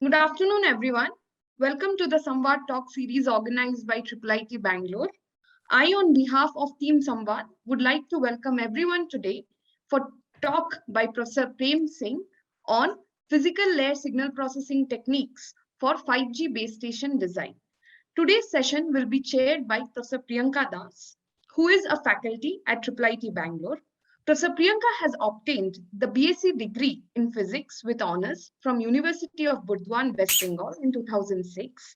Good afternoon, everyone. Welcome to the Samvad Talk series organized by IIIT Bangalore. I, on behalf of Team Samvad, would like to welcome everyone today for talk by Professor Prem Singh on physical layer signal processing techniques for 5G base station design. Today's session will be chaired by Professor Priyanka Das, who is a faculty at IIIT Bangalore. Professor Priyanka has obtained the BSc degree in physics with honors from University of Burdwan, West Bengal in 2006.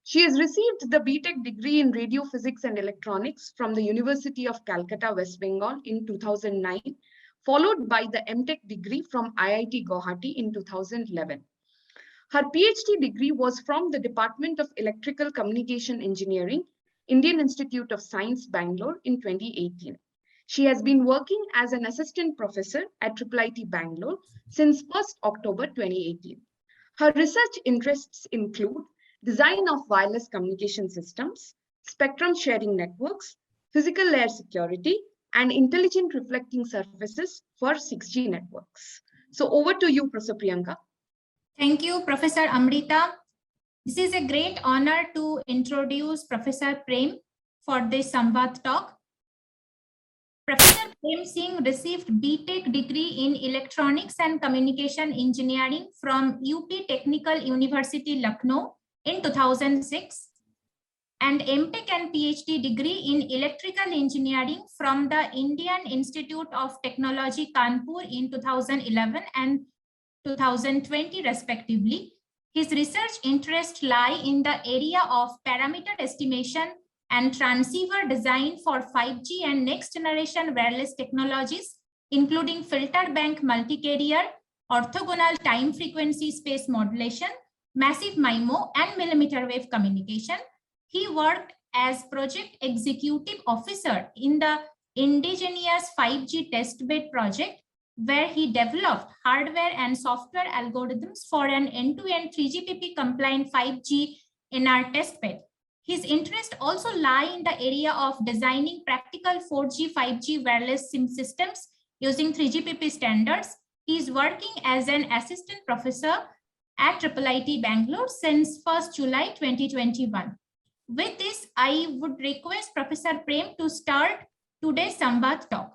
She has received the BTech degree in radio physics and electronics from the University of Calcutta, West Bengal in 2009, followed by the MTech degree from IIT Guwahati in 2011. Her PhD degree was from the Department of Electrical Communication Engineering, Indian Institute of Science, Bangalore in 2018. She has been working as an assistant professor at IIIT Bangalore since 1st October 2018. Her research interests include design of wireless communication systems, spectrum sharing networks, physical layer security, and intelligent reflecting surfaces for 6G networks. So over to you, Professor Priyanka. Thank you, Professor Amrita. This is a great honor to introduce Professor Prem for this Samvad talk. Professor Prem Singh received BTech degree in Electronics and Communication Engineering from UP Technical University, Lucknow in 2006 and MTech and PhD degree in Electrical Engineering from the Indian Institute of Technology, Kanpur in 2011 and 2020 respectively. His research interests lie in the area of parameter estimation and transceiver design for 5G and next generation wireless technologies, including filter bank multi-carrier, orthogonal time frequency space modulation, massive MIMO, and millimeter wave communication. He worked as project executive officer in the indigenous 5G testbed project, where he developed hardware and software algorithms for an end-to-end 3GPP compliant 5G NR testbed. His interests also lie in the area of designing practical 4G, 5G wireless SIM systems using 3GPP standards. He is working as an assistant professor at IIIT Bangalore since 1st July 2021. With this, I would request Professor Prem to start today's Samvad talk.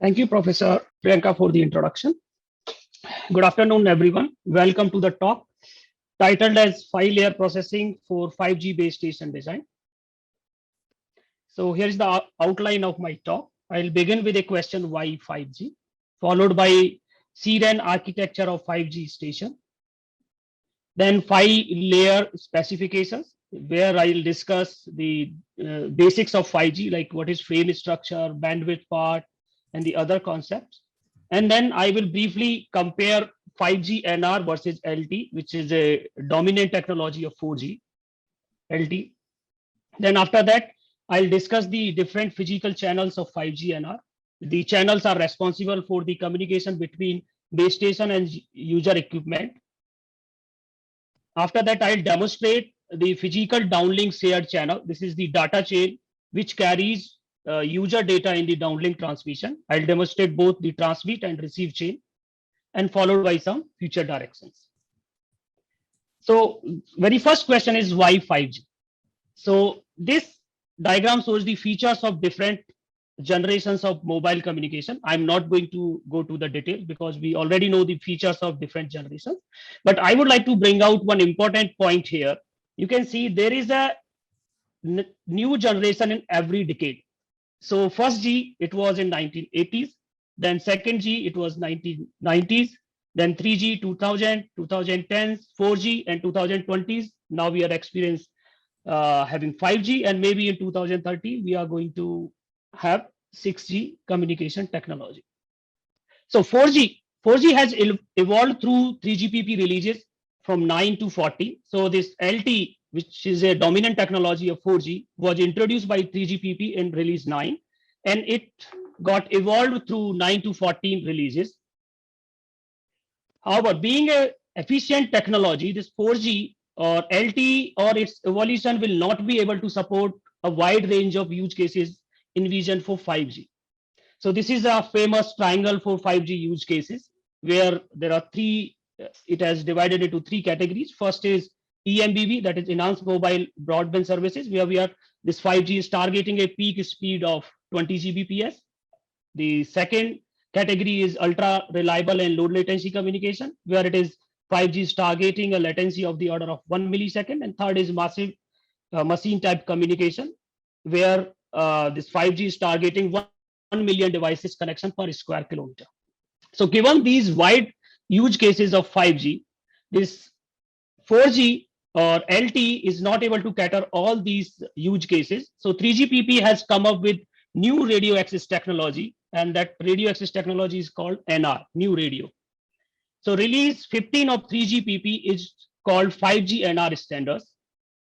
Thank you, Professor Priyanka, for the introduction. Good afternoon, everyone. Welcome to the talk titled as 5-layer processing for 5G base station design. So here is the outline of my talk. I'll begin with a question, why 5G, followed by CRAN architecture of 5G station. Then 5-layer specifications, where I'll discuss the basics of 5G, like what is frame structure, bandwidth part, and the other concepts. And then I will briefly compare 5G NR versus LT, which is a dominant technology of 4G LT. Then after that, I'll discuss the different physical channels of 5G NR. The channels are responsible for the communication between base station and user equipment. After that, I'll demonstrate the physical downlink shared channel. This is the data chain which carries user data in the downlink transmission. I'll demonstrate both the transmit and receive chain, and followed by some future directions. So very first question is, why 5G? So this diagram shows the features of different generations of mobile communication. I'm not going to go to the details because we already know the features of different generations, but I would like to bring out one important point here. You can see there is a new generation in every decade. So first G, it was in 1980s, then second G, it was 1990s, then 3G, 2000, 2010s, 4G, and 2020s. Now we are experiencing having 5G, and maybe in 2030, we are going to have 6G communication technology. So 4G has evolved through 3GPP releases from 9 to 40. So this LT, which is a dominant technology of 4G, was introduced by 3GPP in release 9, and it got evolved through 9 to 14 releases. However, being an efficient technology, this 4G or LT or its evolution will not be able to support a wide range of use cases envisioned for 5G. So this is a famous triangle for 5G use cases, where there are three it has divided into three categories. First is EMBB, that is enhanced mobile broadband services, where this 5G is targeting a peak speed of 20 Gbps. The second category is ultra reliable and low latency communication, where it is 5G is targeting a latency of the order of 1 millisecond. And third is massive machine type communication, where this 5G is targeting 1 million devices connection per square kilometer. So given these wide use cases of 5G, this 4G or LTE is not able to cater all these use cases. So 3GPP has come up with new radio access technology, and that radio access technology is called NR, new radio. So release 15 of 3GPP is called 5G NR standards.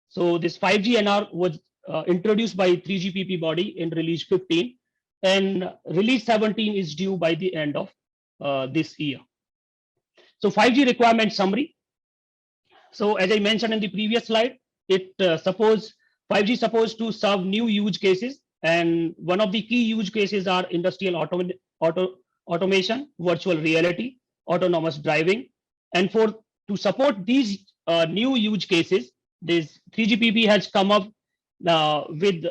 So this 5G NR was introduced by 3GPP body in release 15, and release 17 is due by the end of this year. So 5G requirement summary. So as I mentioned in the previous slide, it 5G supposed to serve new use cases, and one of the key use cases are industrial automation, virtual reality, autonomous driving. And to support these new use cases, this 3GPP has come up with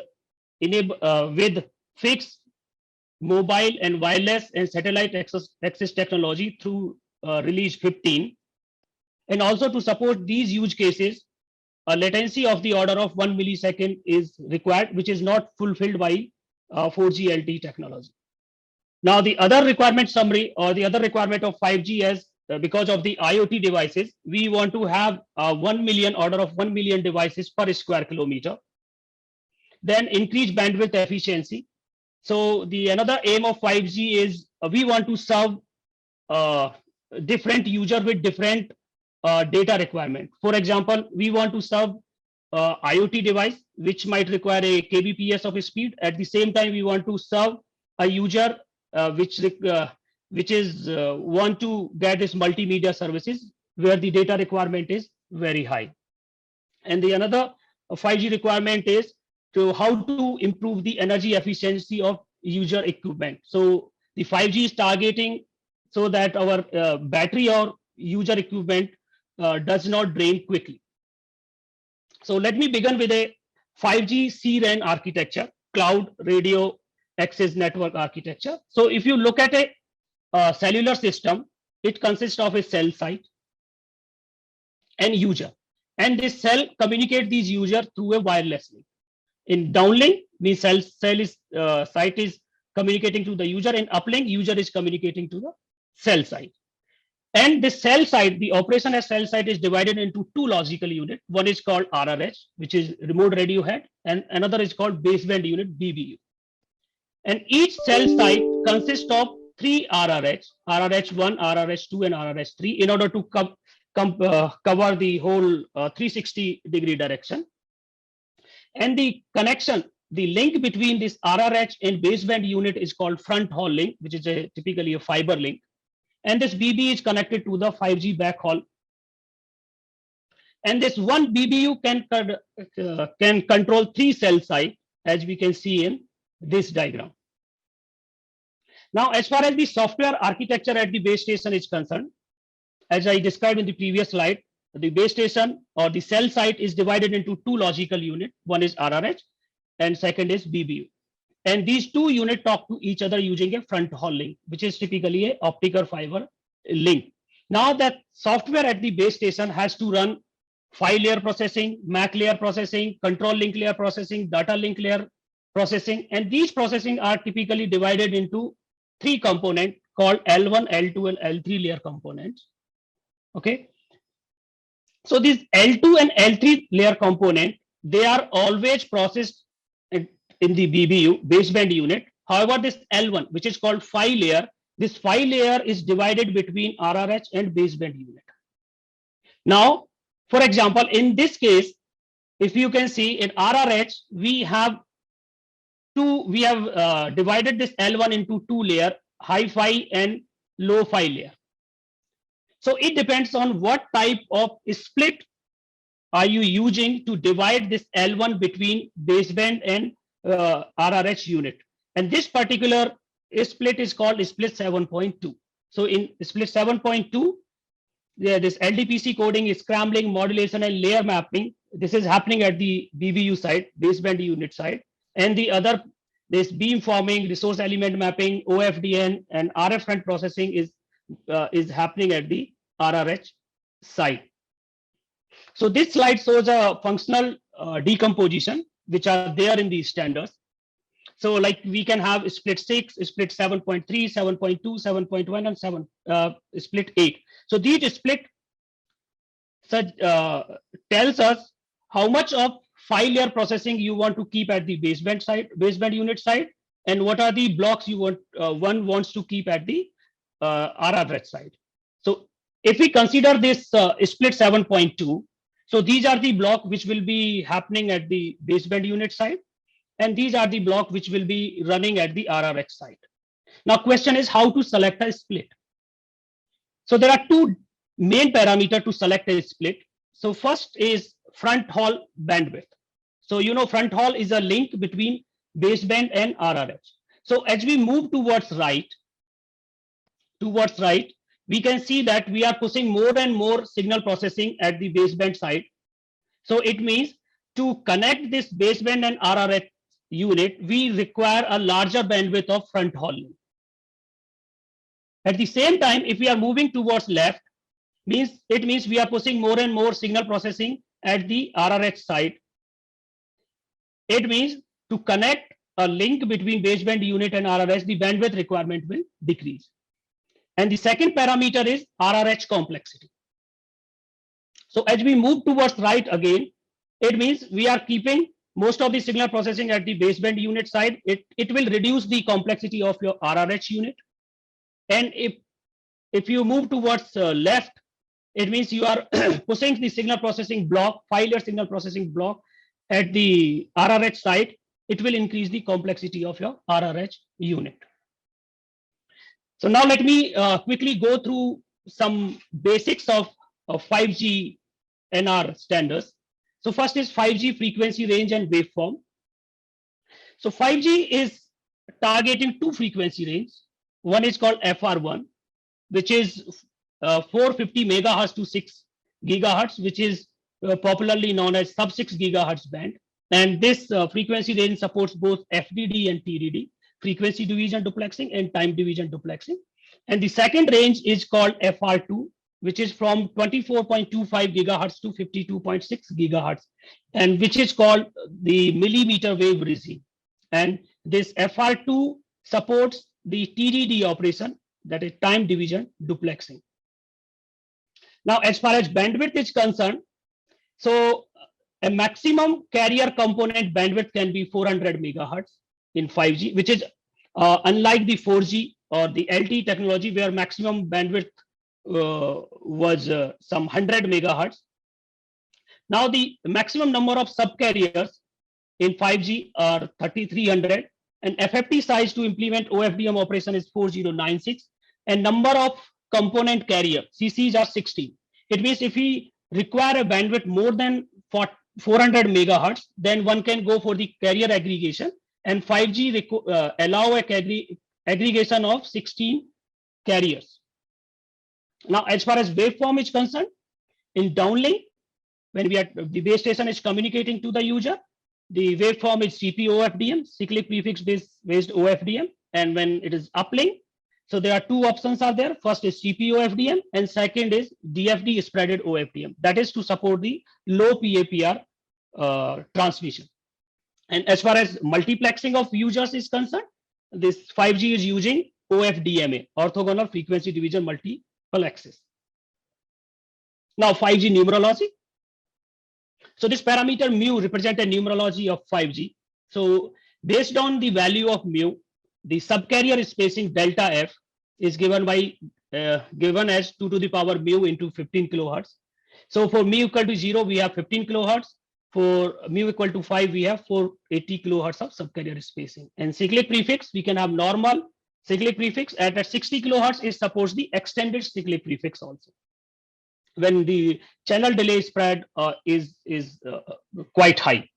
fixed, mobile and wireless and satellite access technology through release 15. And also to support these use cases, a latency of the order of 1 millisecond is required, which is not fulfilled by 4G LTE technology. Now, the other requirement summary, or the other requirement of 5G is because of the IoT devices, we want to have 1 million order of 1 million devices per square kilometer. Then increase bandwidth efficiency. So the another aim of 5G is we want to serve different user with different data requirement. For example, we want to serve IoT device, which might require a kbps of speed. At the same time, we want to serve a user which is want to get this multimedia services where the data requirement is very high. And the another 5G requirement is to how to improve the energy efficiency of user equipment. So the 5G is targeting so that our battery or user equipment does not drain quickly. So let me begin with a 5G CRAN architecture, cloud radio access network architecture. So if you look at a cellular system, it consists of a cell site and user. And this cell communicate these users through a wireless link. In downlink, means site is communicating to the user. In uplink, user is communicating to the cell site. And the cell site, the operation as cell site is divided into two logical units. One is called RRH, which is remote radio head, and another is called baseband unit, BBU. And each cell site consists of three RRH, RRH1, RRH2, and RRH3 in order to cover the whole 360-degree direction. And the connection, the link between this RRH and baseband unit is called front haul link, which is typically a fiber link. And this BB is connected to the 5G backhaul. And this one BBU can control three cell sites, as we can see in this diagram. Now, as far as the software architecture at the base station is concerned, as I described in the previous slide, the base station or the cell site is divided into two logical units. One is RRH and second is BBU. And these two units talk to each other using a front haul link, which is typically a optical fiber link. Now that software at the base station has to run file layer processing, MAC layer processing, control link layer processing, data link layer processing. And these processing are typically divided into three components called L1, L2, and L3 layer components. Okay. So these L2 and L3 layer component, they are always processed in the BBU, baseband unit. However, this L1, which is called file layer, this file layer is divided between RRH and baseband unit. Now, for example, in this case, if you can see in RRH, we have divided this L1 into two layers, high fi and low fi layer. So it depends on what type of split are you using to divide this L1 between baseband and RRH unit. And this particular split is called split 7.2. So in split 7.2, Yeah, this LDPC coding is scrambling, modulation, and layer mapping. This is happening at the BBU side, baseband unit side. And the other, this beamforming, resource element mapping, OFDN, and RF front processing is happening at the RRH side. So this slide shows a functional decomposition, which are there in these standards. So like we can have split 6, split 7.3, 7.2, 7.1, and split 8. So these split tells us how much of file layer processing you want to keep at the baseband unit side, and what are the blocks you want one wants to keep at the RRH side. So if we consider this split 7.2, so these are the block which will be happening at the baseband unit side, and these are the block which will be running at the RRH side. Now question is how to select a split. So there are two main parameter to select a split. So first is front haul bandwidth. So you know front haul is a link between baseband and RRH. So as we move towards right, we can see that we are pushing more and more signal processing at the baseband side. So it means to connect this baseband and RRH unit, we require a larger bandwidth of front haul link. At the same time, if we are moving towards left, it means we are pushing more and more signal processing at the RRH side. It means to connect a link between baseband unit and RRH, the bandwidth requirement will decrease. And the second parameter is RRH complexity. So as we move towards right again, it means we are keeping most of the signal processing at the baseband unit side. It will reduce the complexity of your RRH unit. And if you move towards left, it means you are pushing the signal processing block, file layer signal processing block at the RRH side. It will increase the complexity of your RRH unit. So now let me quickly go through some basics of 5G NR standards. So first is 5G frequency range and waveform. So 5G is targeting two frequency range. One is called FR1, which is 450 megahertz to 6 gigahertz, which is popularly known as sub 6 gigahertz band. And this frequency range supports both FDD and TDD, frequency division duplexing and time division duplexing. And the second range is called FR2, which is from 24.25 gigahertz to 52.6 gigahertz, and which is called the millimeter wave regime. And this FR2 supports the TDD operation, that is time division duplexing. Now, as far as bandwidth is concerned, so a maximum carrier component bandwidth can be 400 megahertz in 5G, which is unlike the 4G or the LTE technology, where maximum bandwidth was some 100 megahertz. Now the maximum number of subcarriers in 5G are 3300, and FFT size to implement OFDM operation is 4096, and number of component carrier CCs are 16. It means if we require a bandwidth more than 400 megahertz, then one can go for the carrier aggregation, and 5G allow a aggregation of 16 carriers. Now, as far as waveform is concerned, in downlink, when the base station is communicating to the user, the waveform is CP-OFDM, cyclic prefix based OFDM, and when it is uplink, so there are two options are there. First is CP-OFDM, and second is DFD spreaded OFDM. That is to support the low PAPR transmission. And as far as multiplexing of users is concerned, this 5G is using OFDMA, orthogonal frequency division multiplexes. Now 5G numerology. So this parameter mu represents a numerology of 5G. So based on the value of mu, the subcarrier spacing delta F is given as 2 to the power mu into 15 kilohertz. So for mu equal to 0, we have 15 kilohertz. For mu equal to 5, we have 480 kilohertz of subcarrier spacing. And cyclic prefix, we can have normal cyclic prefix at 60 kilohertz. It supports the extended cyclic prefix also, when the channel delay spread is quite high.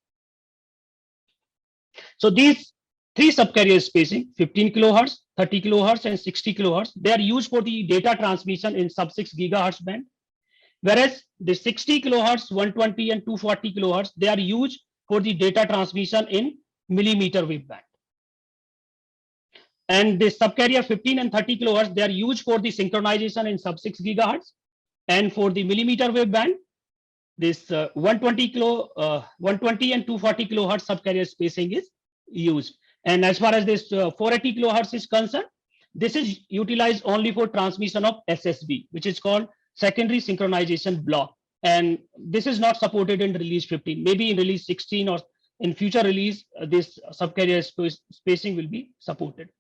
So these three subcarrier spacing, 15 kilohertz, 30 kilohertz, and 60 kilohertz, they are used for the data transmission in sub 6 gigahertz band. Whereas the 60 kilohertz, 120 and 240 kilohertz, they are used for the data transmission in millimeter wave band. And the subcarrier 15 and 30 kilohertz, they are used for the synchronization in sub 6 gigahertz. And for the millimeter wave band, this 120 and 240 kilohertz subcarrier spacing is used. And as far as this 480 kilohertz is concerned, this is utilized only for transmission of SSB, which is called secondary synchronization block. And this is not supported in release 15. Maybe in release 16 or in future release, this subcarrier spacing will be supported.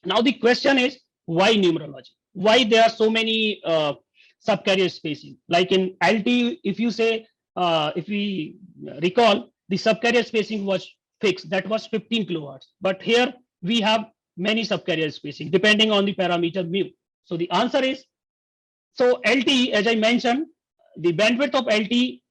Now the question is, why numerology? Why there are so many subcarrier spacing? Like in LTE, if you say, if we recall, the subcarrier spacing was fixed, that was 15 kilohertz. But here we have many subcarrier spacing depending on the parameter mu. So the answer is, so LTE, as I mentioned, the bandwidth of LTE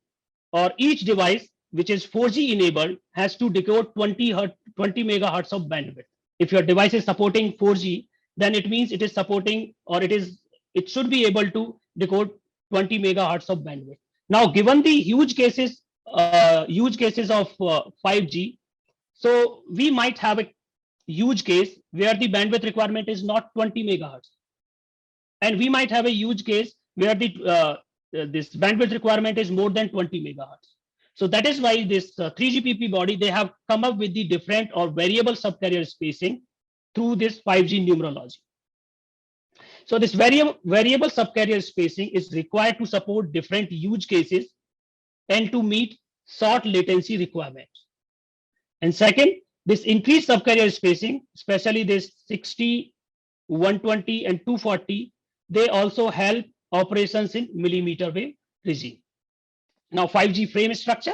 or each device which is 4G enabled has to decode 20 megahertz of bandwidth. If your device is supporting 4G, then it means it is supporting, or it should be able to decode 20 megahertz of bandwidth. Now, given the huge cases of 5G, so we might have a huge case where the bandwidth requirement is not 20 megahertz, and we might have a huge case where the this bandwidth requirement is more than 20 megahertz. So that is why this 3GPP body, they have come up with the different or variable subcarrier spacing through this 5G numerology. So this variable subcarrier spacing is required to support different use cases and to meet short latency requirements. And second, this increased subcarrier spacing, especially this 60, 120 and 240, they also help operations in millimeter wave regime. Now 5G frame structure.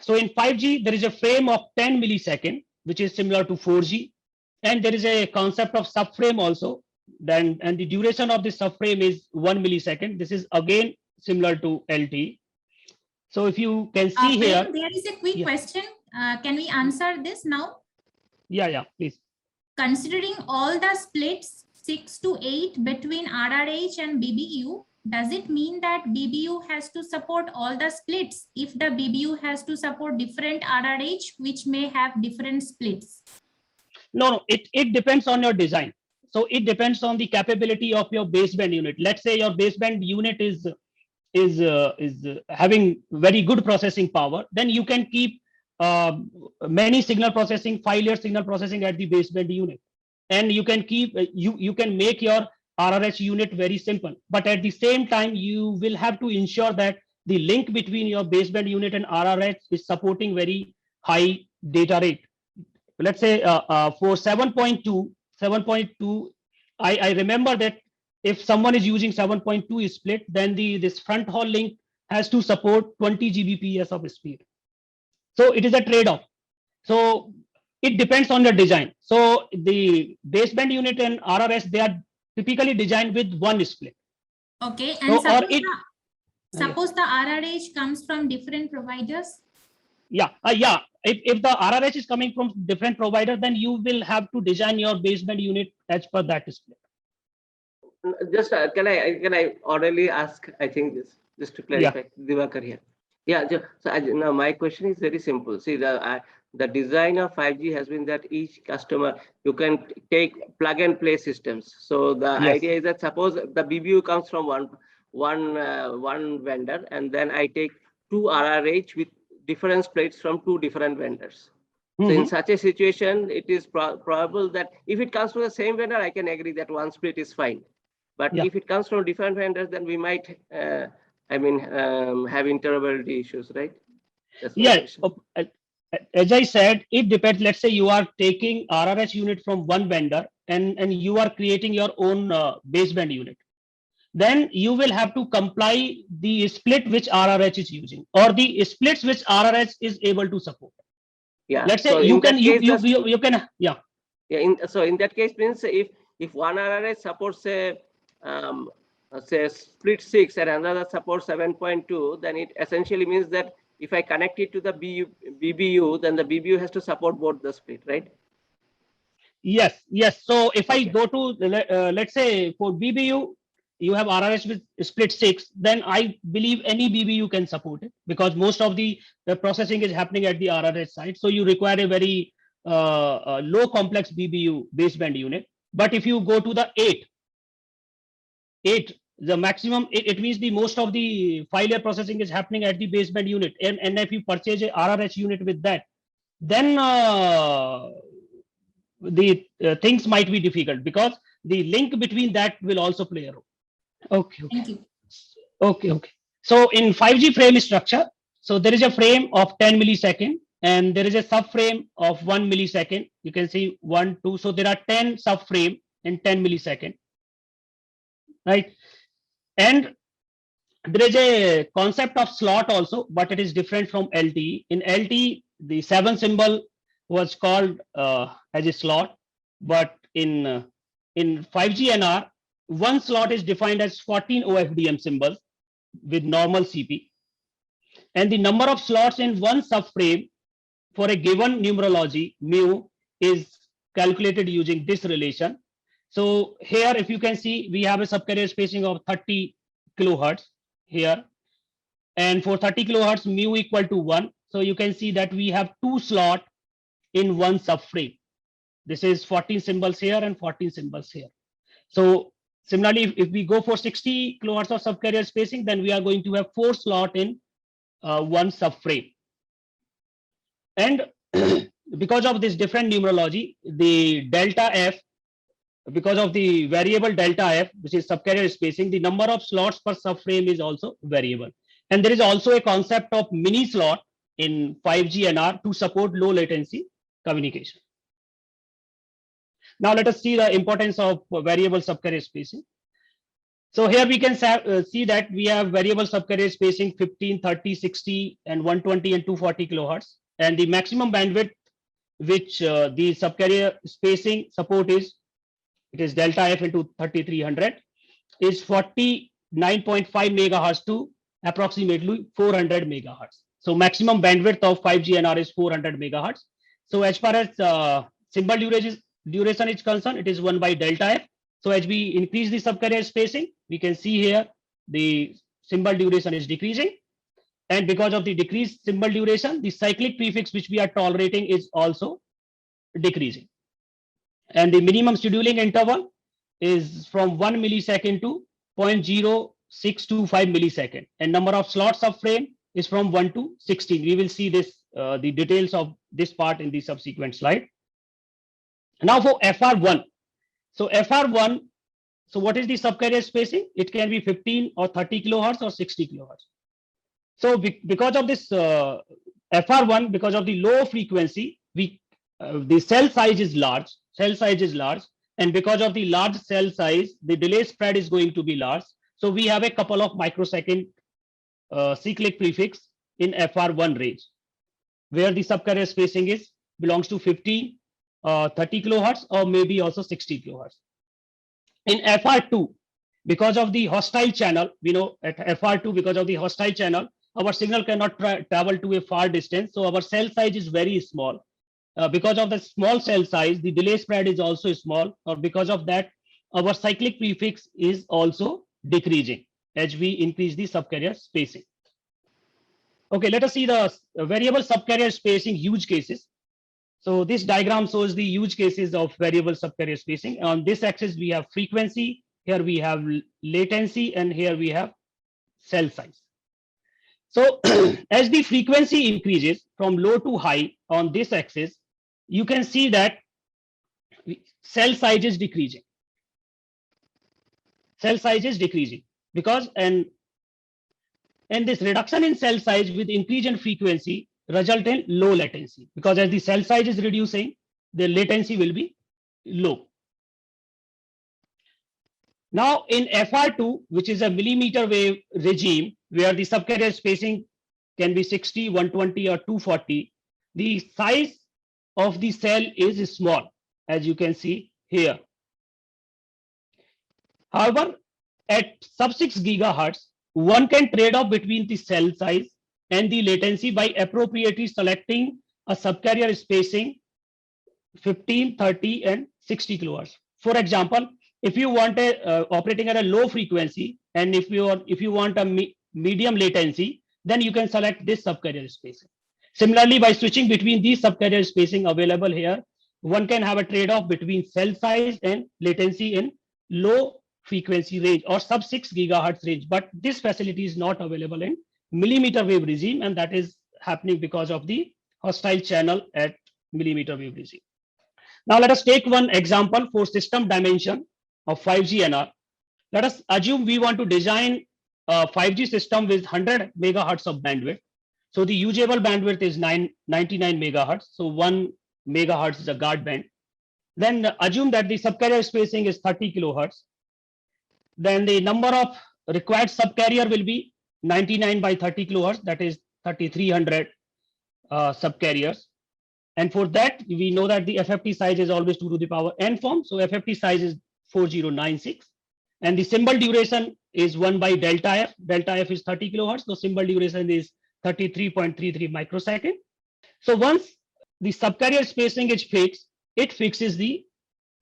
So in 5G, there is a frame of 10 millisecond, which is similar to 4G. And there is a concept of subframe also. And the duration of the subframe is 1 millisecond. This is again similar to LTE. So if you can see here. There is a quick question. Can we answer this now? Yeah, please. Considering all the splits 6 to 8 between RRH and BBU, does it mean that BBU has to support all the splits if the BBU has to support different RRH which may have different splits? No, it depends on your design. So it depends on the capability of your baseband unit. Let's say your baseband unit is having very good processing power, then you can keep many signal processing, 5-layer signal processing at the baseband unit, and you can keep you can make your RRH unit very simple. But at the same time, you will have to ensure that the link between your baseband unit and RRH is supporting very high data rate. Let's say for 7.2, I remember that if someone is using 7.2 split, then this front haul link has to support 20 Gbps of speed. So it is a trade-off. So it depends on the design. So the baseband unit and RRS, they are typically designed with one split. Okay, and so, suppose the RRH comes from different providers. Yeah. If the RRH is coming from different provider, then you will have to design your baseband unit as per that split. Just can I orally ask? I think this just to clarify, Diwakar here. Yeah. So now my question is very simple. See, the design of 5G has been that each customer, you can take plug and play systems. So the idea is that suppose the BBU comes from one vendor, and then I take 2 RRH with different splits from 2 different vendors. So in such a situation, it is probable that if it comes from the same vendor, I can agree that one split is fine. But if it comes from different vendors, then we might, have interoperability issues, right? Yes. As I said, it depends. Let's say you are taking RRH unit from one vendor and you are creating your own baseband unit. Then you will have to comply the split which RRH is using, or the splits which RRH is able to support. Yeah. Let's say so you can. So in that case means if one RRH supports say split 6 and another supports 7.2, then it essentially means that if I connect it to the BBU, then the BBU has to support both the split, right? Yes. So if I go to let's say for BBU, you have RRS with split 6, then I believe any BBU can support it, because most of the processing is happening at the RRS side. So you require a very low complex BBU baseband unit. But if you go to the 8, the maximum, it means the most of the file layer processing is happening at the baseband unit. And if you purchase a RRS unit with that, then the things might be difficult, because the link between that will also play a role. Okay. Thank you. Okay. So in 5G frame structure, so there is a frame of 10 millisecond and there is a subframe of 1 millisecond. You can see 1, 2. So there are 10 subframe in 10 millisecond, right? And there is a concept of slot also, but it is different from LTE. In LTE, the 7 symbol was called as a slot, but in 5G NR, one slot is defined as 14 OFDM symbols with normal CP, and the number of slots in one subframe for a given numerology mu is calculated using this relation. So here, if you can see, we have a subcarrier spacing of 30 kilohertz here, and for 30 kilohertz mu equal to 1. So you can see that we have 2 slots in one subframe. This is 14 symbols here and 14 symbols here. So similarly, if we go for 60 kilohertz of subcarrier spacing, then we are going to have 4 slots in one subframe. And because of this different numerology, the delta F, because of the variable delta F, which is subcarrier spacing, the number of slots per subframe is also variable. And there is also a concept of mini slot in 5G NR to support low latency communication. Now let us see the importance of variable subcarrier spacing. So here we can see that we have variable subcarrier spacing 15, 30, 60, and 120 and 240 kilohertz. And the maximum bandwidth which the subcarrier spacing support is, it is delta F into 3300, is 49.5 megahertz to approximately 400 megahertz. So maximum bandwidth of 5G NR is 400 megahertz. So as far as symbol duration is concerned, it is 1 by delta F. So as we increase the subcarrier spacing, we can see here the symbol duration is decreasing. And because of the decreased symbol duration, the cyclic prefix which we are tolerating is also decreasing. And the minimum scheduling interval is from 1 millisecond to 0.0625 millisecond. And number of slots of frame is from 1 to 16. We will see this, the details of this part in the subsequent slide. Now for FR1. So FR1, so what is the subcarrier spacing? It can be 15 or 30 kilohertz or 60 kilohertz. So because of this FR1, because of the low frequency, the cell size is large. And because of the large cell size, the delay spread is going to be large. So we have a couple of microsecond cyclic prefix in FR1 range, where the subcarrier spacing belongs to 50, 30 kilohertz, or maybe also 60 kilohertz. In FR2, because of the hostile channel, we know at FR2, because of the hostile channel, our signal cannot travel to a far distance. So our cell size is very small. Because of the small cell size, the delay spread is also small, or because of that, our cyclic prefix is also decreasing as we increase the subcarrier spacing. Okay, let us see the variable subcarrier spacing use cases. So this diagram shows the use cases of variable subcarrier spacing. On this axis, we have frequency, here we have latency, and here we have cell size. So as the frequency increases from low to high on this axis, you can see that cell size is decreasing. Because and this reduction in cell size with increase in frequency result in low latency, because as the cell size is reducing, the latency will be low. Now in FR2, which is a millimeter wave regime, where the subcarrier spacing can be 60, 120, or 240, the size of the cell is small, as you can see here. However, at sub-6 gigahertz, one can trade off between the cell size and the latency by appropriately selecting a subcarrier spacing 15, 30, and 60 kilohertz. For example, If you want a operating at a low frequency, and if you want a medium latency, then you can select this subcarrier spacing. Similarly, by switching between these subcarrier spacing available here, one can have a trade-off between cell size and latency in low frequency range or sub 6 gigahertz range. But this facility is not available in millimeter wave regime, and that is happening because of the hostile channel at millimeter wave regime. Now let us take one example for system dimension of 5G NR. Let us assume we want to design a 5G system with 100 megahertz of bandwidth. So the usable bandwidth is 99 megahertz. So 1 megahertz is a guard band. Then assume that the subcarrier spacing is 30 kilohertz. Then the number of required subcarrier will be 99 by 30 kilohertz, that is 3300 subcarriers. And for that, we know that the FFT size is always 2 to the power n form. So FFT size is 4096. And the symbol duration is 1 by delta F. Delta F is 30 kilohertz. So symbol duration is 33.33 microsecond. So once the subcarrier spacing is fixed, it fixes the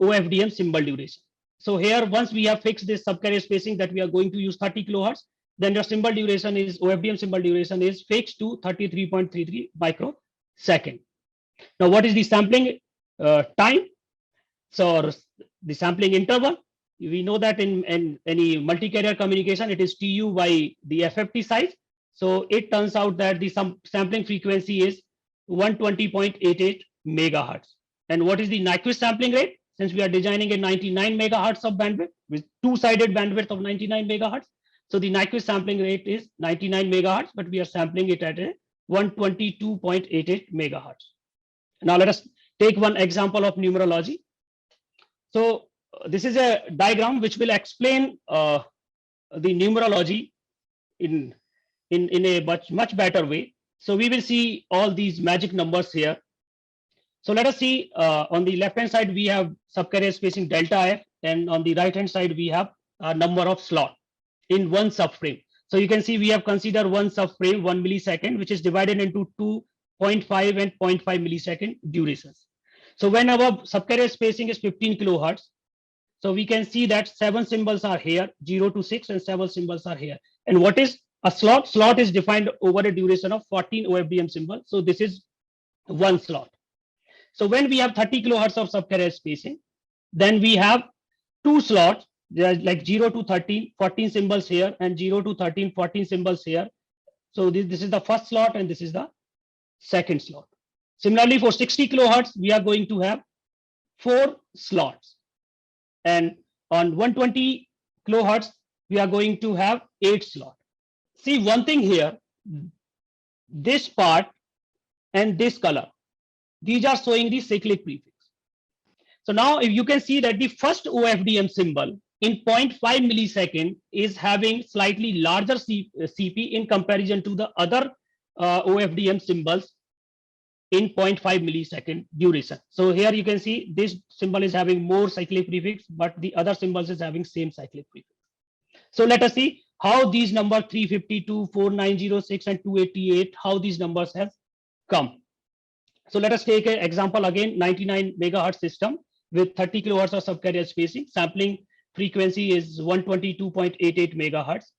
OFDM symbol duration. So here, once we have fixed this subcarrier spacing that we are going to use 30 kilohertz, then your symbol duration is OFDM symbol duration is fixed to 33.33 microsecond. Now, what is the sampling time? So the sampling interval, we know that in any multi-carrier communication, it is TU by the FFT size. So it turns out that the sampling frequency is 120.88 megahertz. And what is the Nyquist sampling rate? Since we are designing a 99 megahertz of bandwidth with two-sided bandwidth of 99 megahertz. So the Nyquist sampling rate is 99 megahertz, but we are sampling it at a 122.88 megahertz. Now let us take one example of numerology. So this is a diagram which will explain the numerology in a much better way. So we will see all these magic numbers here. So let us see on the left hand side, we have subcarrier spacing delta F, and on the right hand side, we have a number of slot in one subframe. So you can see we have considered one subframe 1 millisecond, which is divided into 2.5 and 0.5 millisecond durations. So when our subcarrier spacing is 15 kilohertz, so we can see that 7 symbols are here, 0 to 6, and 7 symbols are here. And what is a slot? Slot is defined over a duration of 14 OFDM symbols. So this is one slot. So when we have 30 kilohertz of subcarrier spacing, then we have two slots. There's like 0 to 13, 14 symbols here, and 0 to 13, 14 symbols here. So this is the first slot, and this is the second slot. Similarly, for 60 kilohertz, we are going to have 4 slots. And on 120 kilohertz, we are going to have 8 slots. See one thing here, this part and this color, these are showing the cyclic prefix. So now if you can see that the first OFDM symbol in 0.5 millisecond is having slightly larger CP in comparison to the other OFDM symbols in 0.5 millisecond duration. So here you can see this symbol is having more cyclic prefix, but the other symbols is having same cyclic prefix. So let us see how these numbers 352, 4906, and 288, how these numbers have come. So let us take an example again, 99 megahertz system with 30 kilohertz of subcarrier spacing. Sampling frequency is 122.88 megahertz.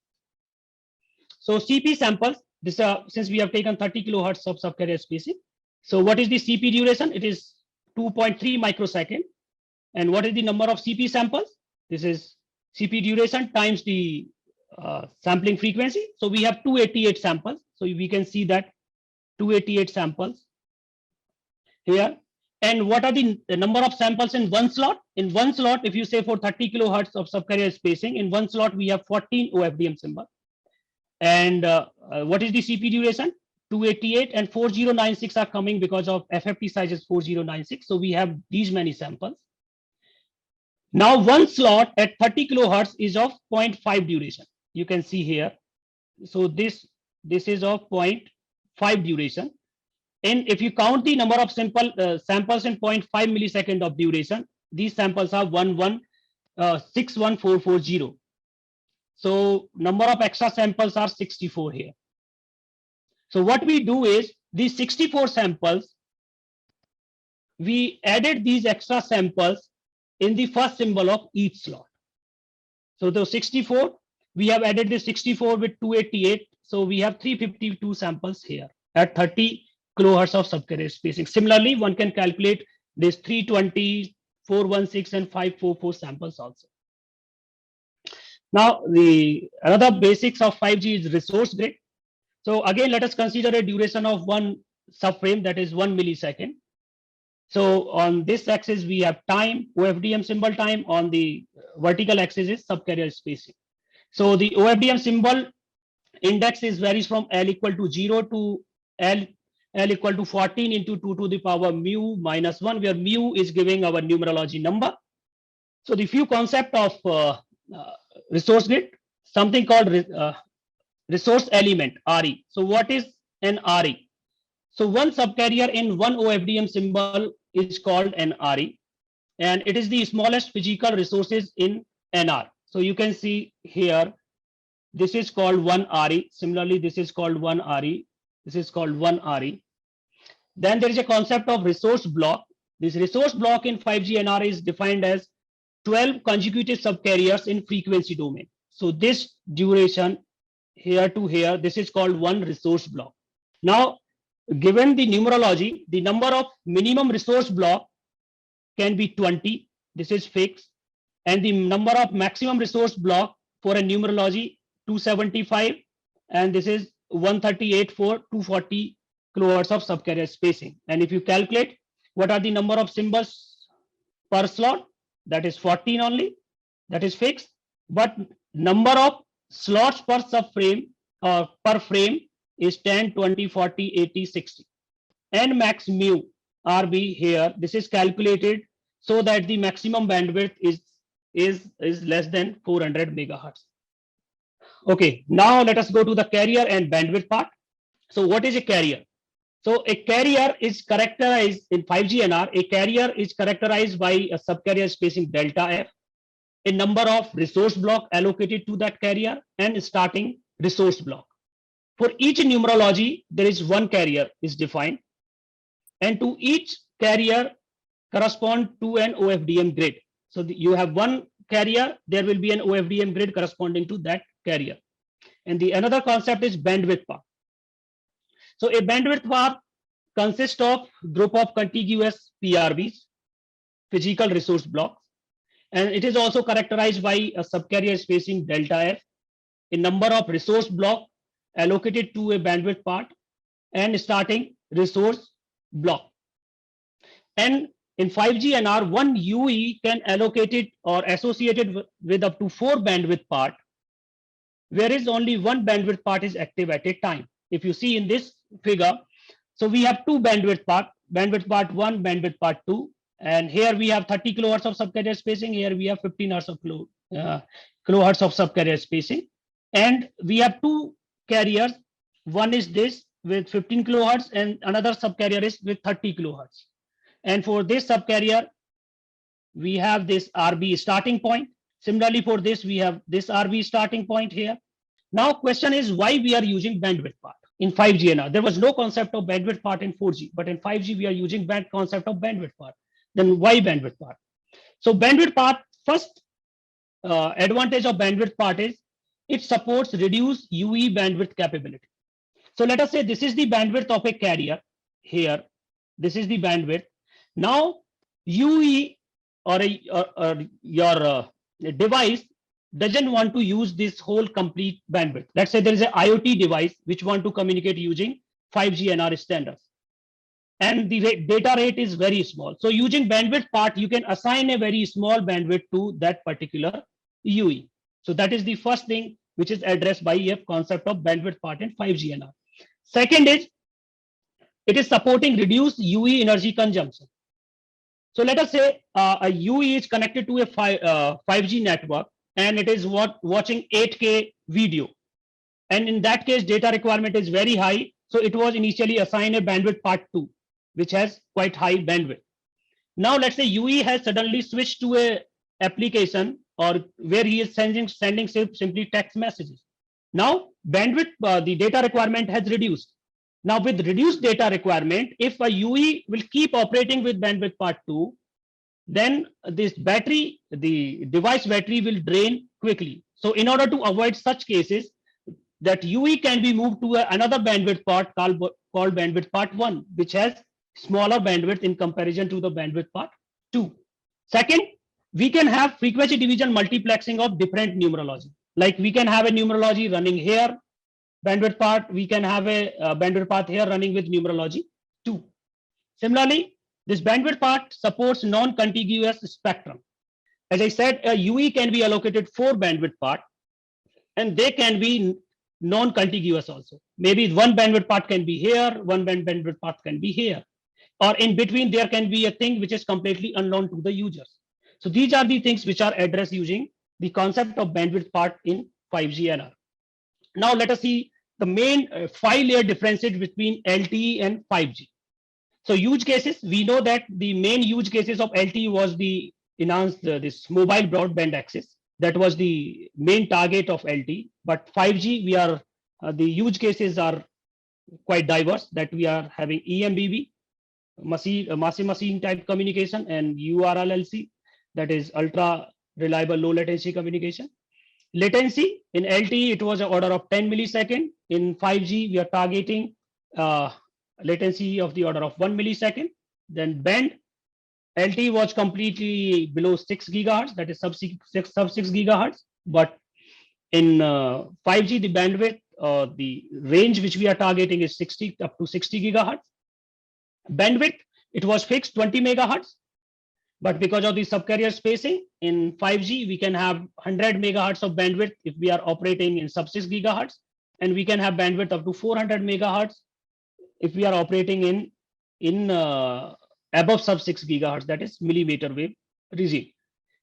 So CP samples, this since we have taken 30 kilohertz of subcarrier spacing. So what is the CP duration? It is 2.3 microsecond. And what is the number of CP samples? This is CP duration times the sampling frequency. So we have 288 samples. So we can see that 288 samples here. And what are the number of samples in one slot? In one slot, if you say for 30 kilohertz of subcarrier spacing, in one slot, we have 14 OFDM symbols. And what is the CP duration? 288 and 4096 are coming because of FFT size is 4096. So we have these many samples. Now one slot at 30 kilohertz is of 0.5 duration. You can see here. So this is of 0.5 duration. And if you count the number of samples in 0.5 millisecond of duration, these samples are 61440. So number of extra samples are 64 here. So what we do is these 64 samples, we added these extra samples in the first symbol of each slot. So the 64, we have added the 64 with 288. So we have 352 samples here at 30 kilohertz of subcarrier spacing. Similarly, one can calculate this 320, 416 and 544 samples also. Now, the another basics of 5G is resource grid. So again, let us consider a duration of one subframe, that is 1 millisecond. So on this axis, we have time, OFDM symbol time. On the vertical axis is subcarrier spacing. So the OFDM symbol index is varies from L equal to 0 to L equal to 14 into 2 to the power mu minus 1, where mu is giving our numerology number. So the few concept of resource grid, something called resource element, RE. So what is an RE? So one subcarrier in one OFDM symbol is called an RE, and it is the smallest physical resources in NR. So you can see here, this is called 1 RE. Similarly, this is called 1 RE. This is called 1 RE. Then there is a concept of resource block. This resource block in 5G NR is defined as 12 consecutive subcarriers in frequency domain. So this duration here to here, this is called one resource block. Now, given the numerology, the number of minimum resource block can be 20. This is fixed. And the number of maximum resource block for a numerology 275, and this is 138 for 240 kilohertz of subcarrier spacing. And if you calculate what are the number of symbols per slot, that is 14 only, that is fixed. But number of slots per subframe or per frame is 10, 20, 40, 80, 60. N max mu RB here, this is calculated so that the maximum bandwidth is less than 400 megahertz. Okay, now let us go to the carrier and bandwidth part. So what is a carrier? So a carrier is characterized in 5G NR, a carrier is characterized by a subcarrier spacing delta F, a number of resource block allocated to that carrier, and starting resource block. For each numerology, there is one carrier is defined, and to each carrier correspond to an OFDM grid. So you have one carrier, there will be an OFDM grid corresponding to that carrier. And the another concept is bandwidth path. So a bandwidth path consists of group of contiguous PRBs, physical resource blocks, and it is also characterized by a subcarrier spacing delta F, a number of resource block allocated to a bandwidth part, and starting resource block. And in 5G NR, one UE can allocate it or associated with up to 4 bandwidth part, whereas only one bandwidth part is active at a time. If you see in this figure, so we have 2 bandwidth part 1, bandwidth part 2, and here we have 30 kilohertz of subcarrier spacing, here we have 15 hertz of kilohertz of subcarrier spacing, and we have 2 carriers. One is this with 15 kilohertz and another subcarrier is with 30 kilohertz. And for this subcarrier, we have this RB starting point. Similarly, for this, we have this RB starting point here. Now, question is why we are using bandwidth part in 5G NR. There was no concept of bandwidth part in 4G, but in 5G, we are using concept of bandwidth part. Then why bandwidth part? So bandwidth part, first advantage of bandwidth part is it supports reduced UE bandwidth capability. So let us say this is the bandwidth of a carrier here. This is the bandwidth. Now UE or your device doesn't want to use this whole complete bandwidth. Let's say there is an IoT device which want to communicate using 5G NR standards, and the data rate is very small. So using bandwidth part, you can assign a very small bandwidth to that particular UE. So that is the first thing which is addressed by a concept of bandwidth part in 5G NR. Second is it is supporting reduced UE energy consumption. So let us say a UE is connected to a 5G network and it is watching 8K video. And in that case, data requirement is very high. So it was initially assigned a bandwidth part 2, which has quite high bandwidth. Now let's say UE has suddenly switched to a application or where he is sending simply text messages. Now bandwidth, the data requirement has reduced. Now with reduced data requirement, if a UE will keep operating with bandwidth part 2, then this battery, the device battery will drain quickly. So in order to avoid such cases, that UE can be moved to another bandwidth part called bandwidth part 1, which has smaller bandwidth in comparison to the bandwidth part 2. Second, we can have frequency division multiplexing of different numerology. Like we can have a numerology running here, bandwidth part, we can have a bandwidth path here running with numerology 2. Similarly, this bandwidth part supports non-contiguous spectrum. As I said, a UE can be allocated 4 bandwidth part, and they can be non-contiguous also. Maybe one bandwidth part can be here, one bandwidth part can be here, or in between there can be a thing which is completely unknown to the users. So these are the things which are addressed using the concept of bandwidth part in 5G NR. Now let us see the main 5-layer differences between LTE and 5G. So use cases, we know that the main use cases of LTE was the enhanced this mobile broadband access. That was the main target of LTE. But 5G, we are the use cases are quite diverse. That we are having EMBB, massive machine type communication, and URLLC, that is ultra reliable low latency communication. Latency in LTE, it was an order of 10 millisecond. In 5G, we are targeting latency of the order of 1 millisecond. Then band, LTE was completely below 6 gigahertz, that is sub 6 gigahertz. But in 5G, the bandwidth, the range which we are targeting is 60 up to 60 gigahertz. Bandwidth, it was fixed 20 megahertz. But because of the subcarrier spacing in 5G, we can have 100 megahertz of bandwidth if we are operating in sub 6 gigahertz. And we can have bandwidth up to 400 megahertz if we are operating in above sub 6 gigahertz, that is millimeter wave regime.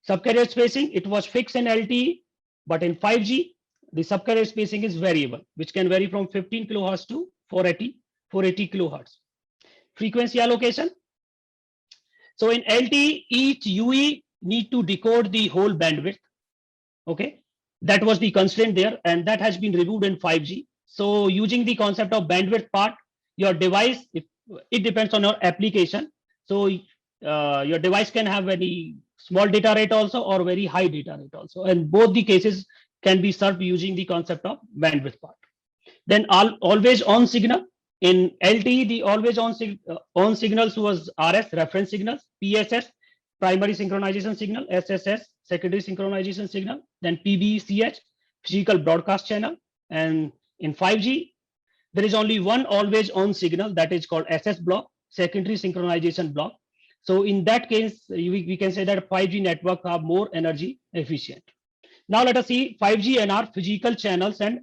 Subcarrier spacing, it was fixed in LTE, but in 5G, the subcarrier spacing is variable, which can vary from 15 kilohertz to 480 kilohertz. Frequency allocation. So in LTE, each UE need to decode the whole bandwidth. Okay, that was the constraint there, and that has been removed in 5G. So using the concept of bandwidth part, your device, it depends on your application. So your device can have very small data rate also or very high data rate also. And both the cases can be served using the concept of bandwidth part. Then always on signal. In LTE, the always on signals was RS, reference signals, PSS, primary synchronization signal, SSS, secondary synchronization signal, then PBCH, physical broadcast channel. And in 5G, there is only one always on signal, that is called SS block, secondary synchronization block. So in that case, we can say that 5G networks are more energy efficient. Now let us see 5G NR physical channels and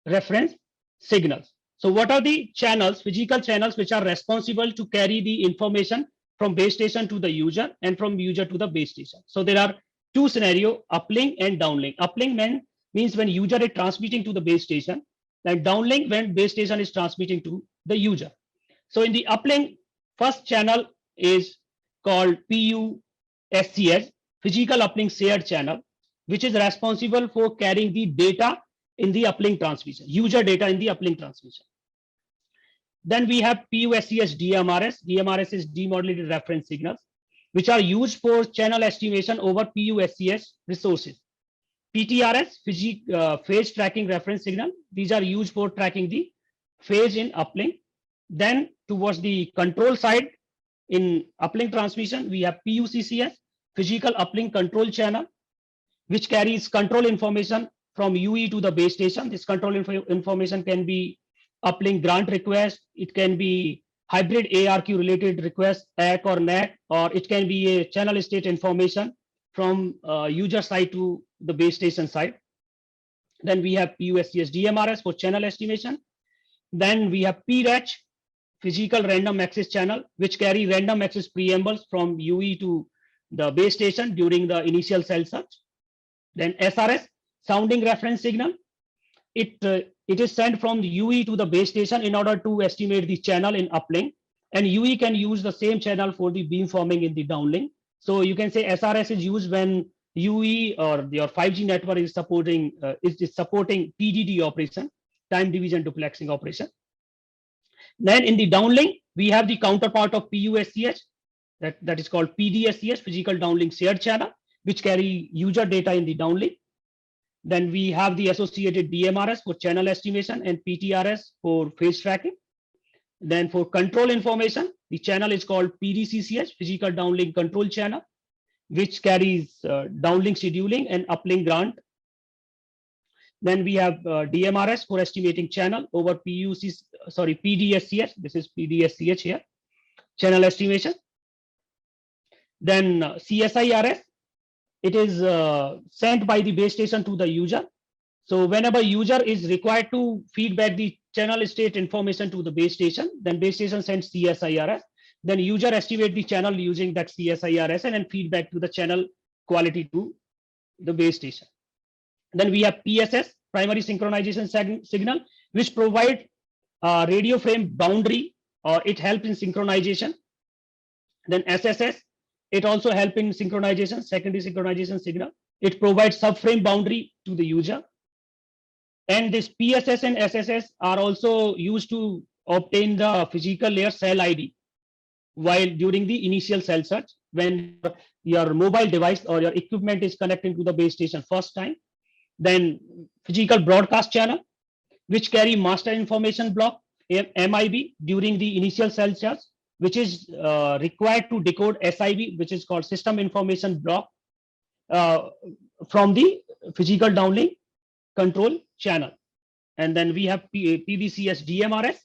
reference signals. So what are the channels, physical channels, which are responsible to carry the information from base station to the user and from user to the base station? So there are two scenarios, uplink and downlink. Uplink means when user is transmitting to the base station, and downlink when base station is transmitting to the user. So in the uplink, first channel is called PUSCH, physical uplink shared channel, which is responsible for carrying the data in the uplink transmission, user data in the uplink transmission. Then we have PUSCH DMRS. DMRS is demodulated reference signals, which are used for channel estimation over PUSCH resources. PTRS, phase tracking reference signal. These are used for tracking the phase in uplink. Then towards the control side, in uplink transmission, we have PUCCS, physical uplink control channel, which carries control information from UE to the base station. This control information can be uplink grant request, it can be hybrid ARQ related request, ACK or NAC, or it can be a channel state information from user side to the base station side. Then we have PUSCH DMRS for channel estimation. Then we have PRACH, physical random access channel, which carry random access preambles from UE to the base station during the initial cell search. Then SRS, sounding reference signal. It is sent from the UE to the base station in order to estimate the channel in uplink, and UE can use the same channel for the beamforming in the downlink. So you can say SRS is used when UE or your 5G network is supporting TDD operation, time division duplexing operation. Then in the downlink, we have the counterpart of PUSCH, that is called PDSCS, physical downlink shared channel, which carry user data in the downlink. Then we have the associated DMRS for channel estimation and PTRS for phase tracking. Then for control information, the channel is called PDCCS, physical downlink control channel, which carries downlink scheduling and uplink grant. Then we have DMRS for estimating channel over PDSCS. This is PDSCH here, channel estimation. Then CSIRS, it is sent by the base station to the user. So whenever user is required to feedback the channel state information to the base station, then base station sends CSIRS. Then user estimate the channel using that CSIRS and then feedback to the channel quality to the base station. Then we have PSS, primary synchronization signal, which provide radio frame boundary, or it helps in synchronization. Then SSS, it also helps in synchronization, secondary synchronization signal. It provides subframe boundary to the user. And this PSS and SSS are also used to obtain the physical layer cell ID while during the initial cell search, when your mobile device or your equipment is connecting to the base station first time. Then physical broadcast channel, which carry master information block, MIB, during the initial cell search, which is required to decode SIB, which is called system information block, from the physical downlink control channel. And then we have PBCS DMRS,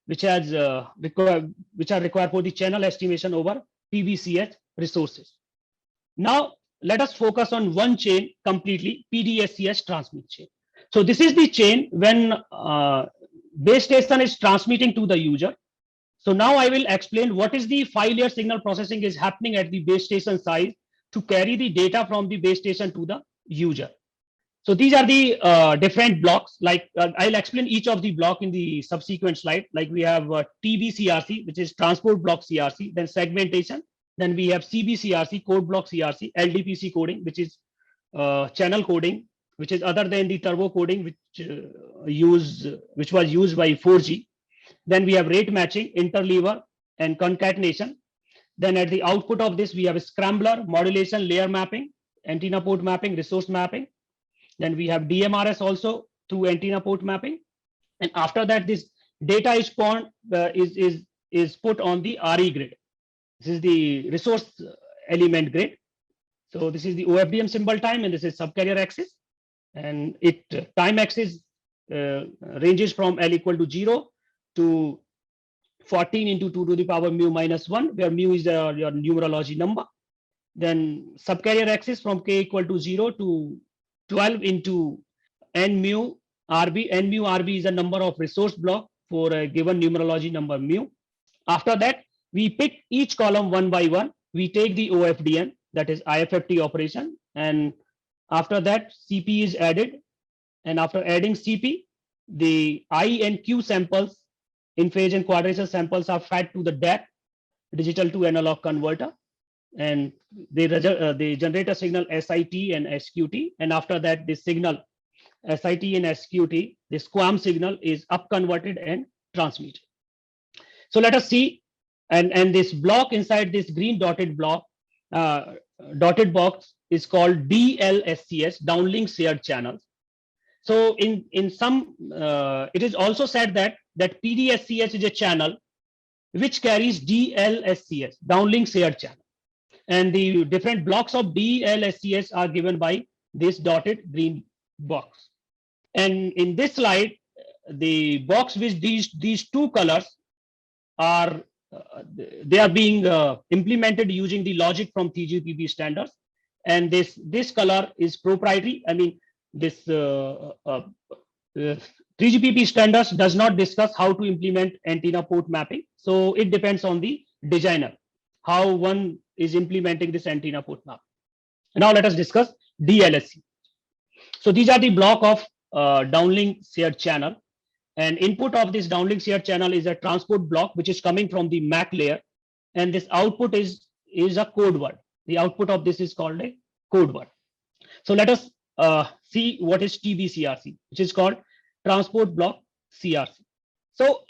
which has which are required for the channel estimation over PBCS resources. Now let us focus on one chain completely, PDSCS transmit chain. So this is the chain when base station is transmitting to the user. So now I will explain what is the 5-layer signal processing is happening at the base station side to carry the data from the base station to the user. So these are the different blocks. Like I'll explain each of the block in the subsequent slide. Like we have TBCRC, which is transport block CRC, then segmentation. Then we have CBCRC, code block CRC, LDPC coding, which is channel coding, which is other than the turbo coding, which was used by 4G. Then we have rate matching, interleaver, and concatenation. Then at the output of this, we have a scrambler, modulation, layer mapping, antenna port mapping, resource mapping. Then we have DMRS also through antenna port mapping. And after that, this data is put on the RE grid. This is the resource element grid. So this is the OFDM symbol time, and this is subcarrier axis. And it time axis ranges from L equal to 0 to 14 into 2 to the power mu minus 1, where mu is your numerology number. Then subcarrier axis from K equal to 0 to 12 into N mu RB. N mu RB is a number of resource block for a given numerology number mu. After that, we pick each column one by one. We take the OFDM, that is IFFT operation. And after that, CP is added. And after adding CP, the I and Q samples, in phase and quadrature samples, are fed to the DAC, digital to analog converter. And they generate a signal SIT and SQT. And after that, this signal SIT and SQT, this QAM signal is up converted and transmitted. So let us see. And this block inside this green dotted block, dotted box is called DLSCS, downlink shared channels. So in some, it is also said that PDSCS is a channel which carries DLSCS, downlink shared channel. And the different blocks of DLSCS are given by this dotted green box. And in this slide, the box with these two colors are they are being implemented using the logic from 3GPP standards. And this color is proprietary. I mean, this 3GPP standards does not discuss how to implement antenna port mapping. So it depends on the designer, how one is implementing this antenna port map. Now let us discuss DLSC. So these are the block of downlink shared channel. And input of this downlink shared channel is a transport block, which is coming from the MAC layer. And this output is a code word. The output of this is called a code word. So let us see what is TBCRC, which is called transport block CRC. So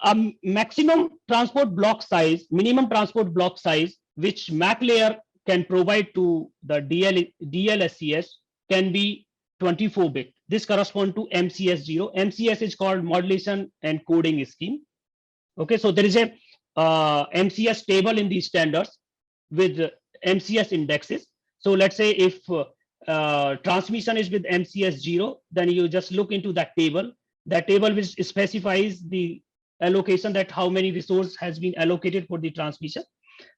maximum transport block size, minimum transport block size which MAC layer can provide to the DLSCS can be 24-bit. This corresponds to MCS0. MCS is called modulation and coding scheme. Okay, so there is a MCS table in these standards with MCS indexes. So let's say if transmission is with MCS0, then you just look into that table. That table which specifies the allocation, that how many resource has been allocated for the transmission.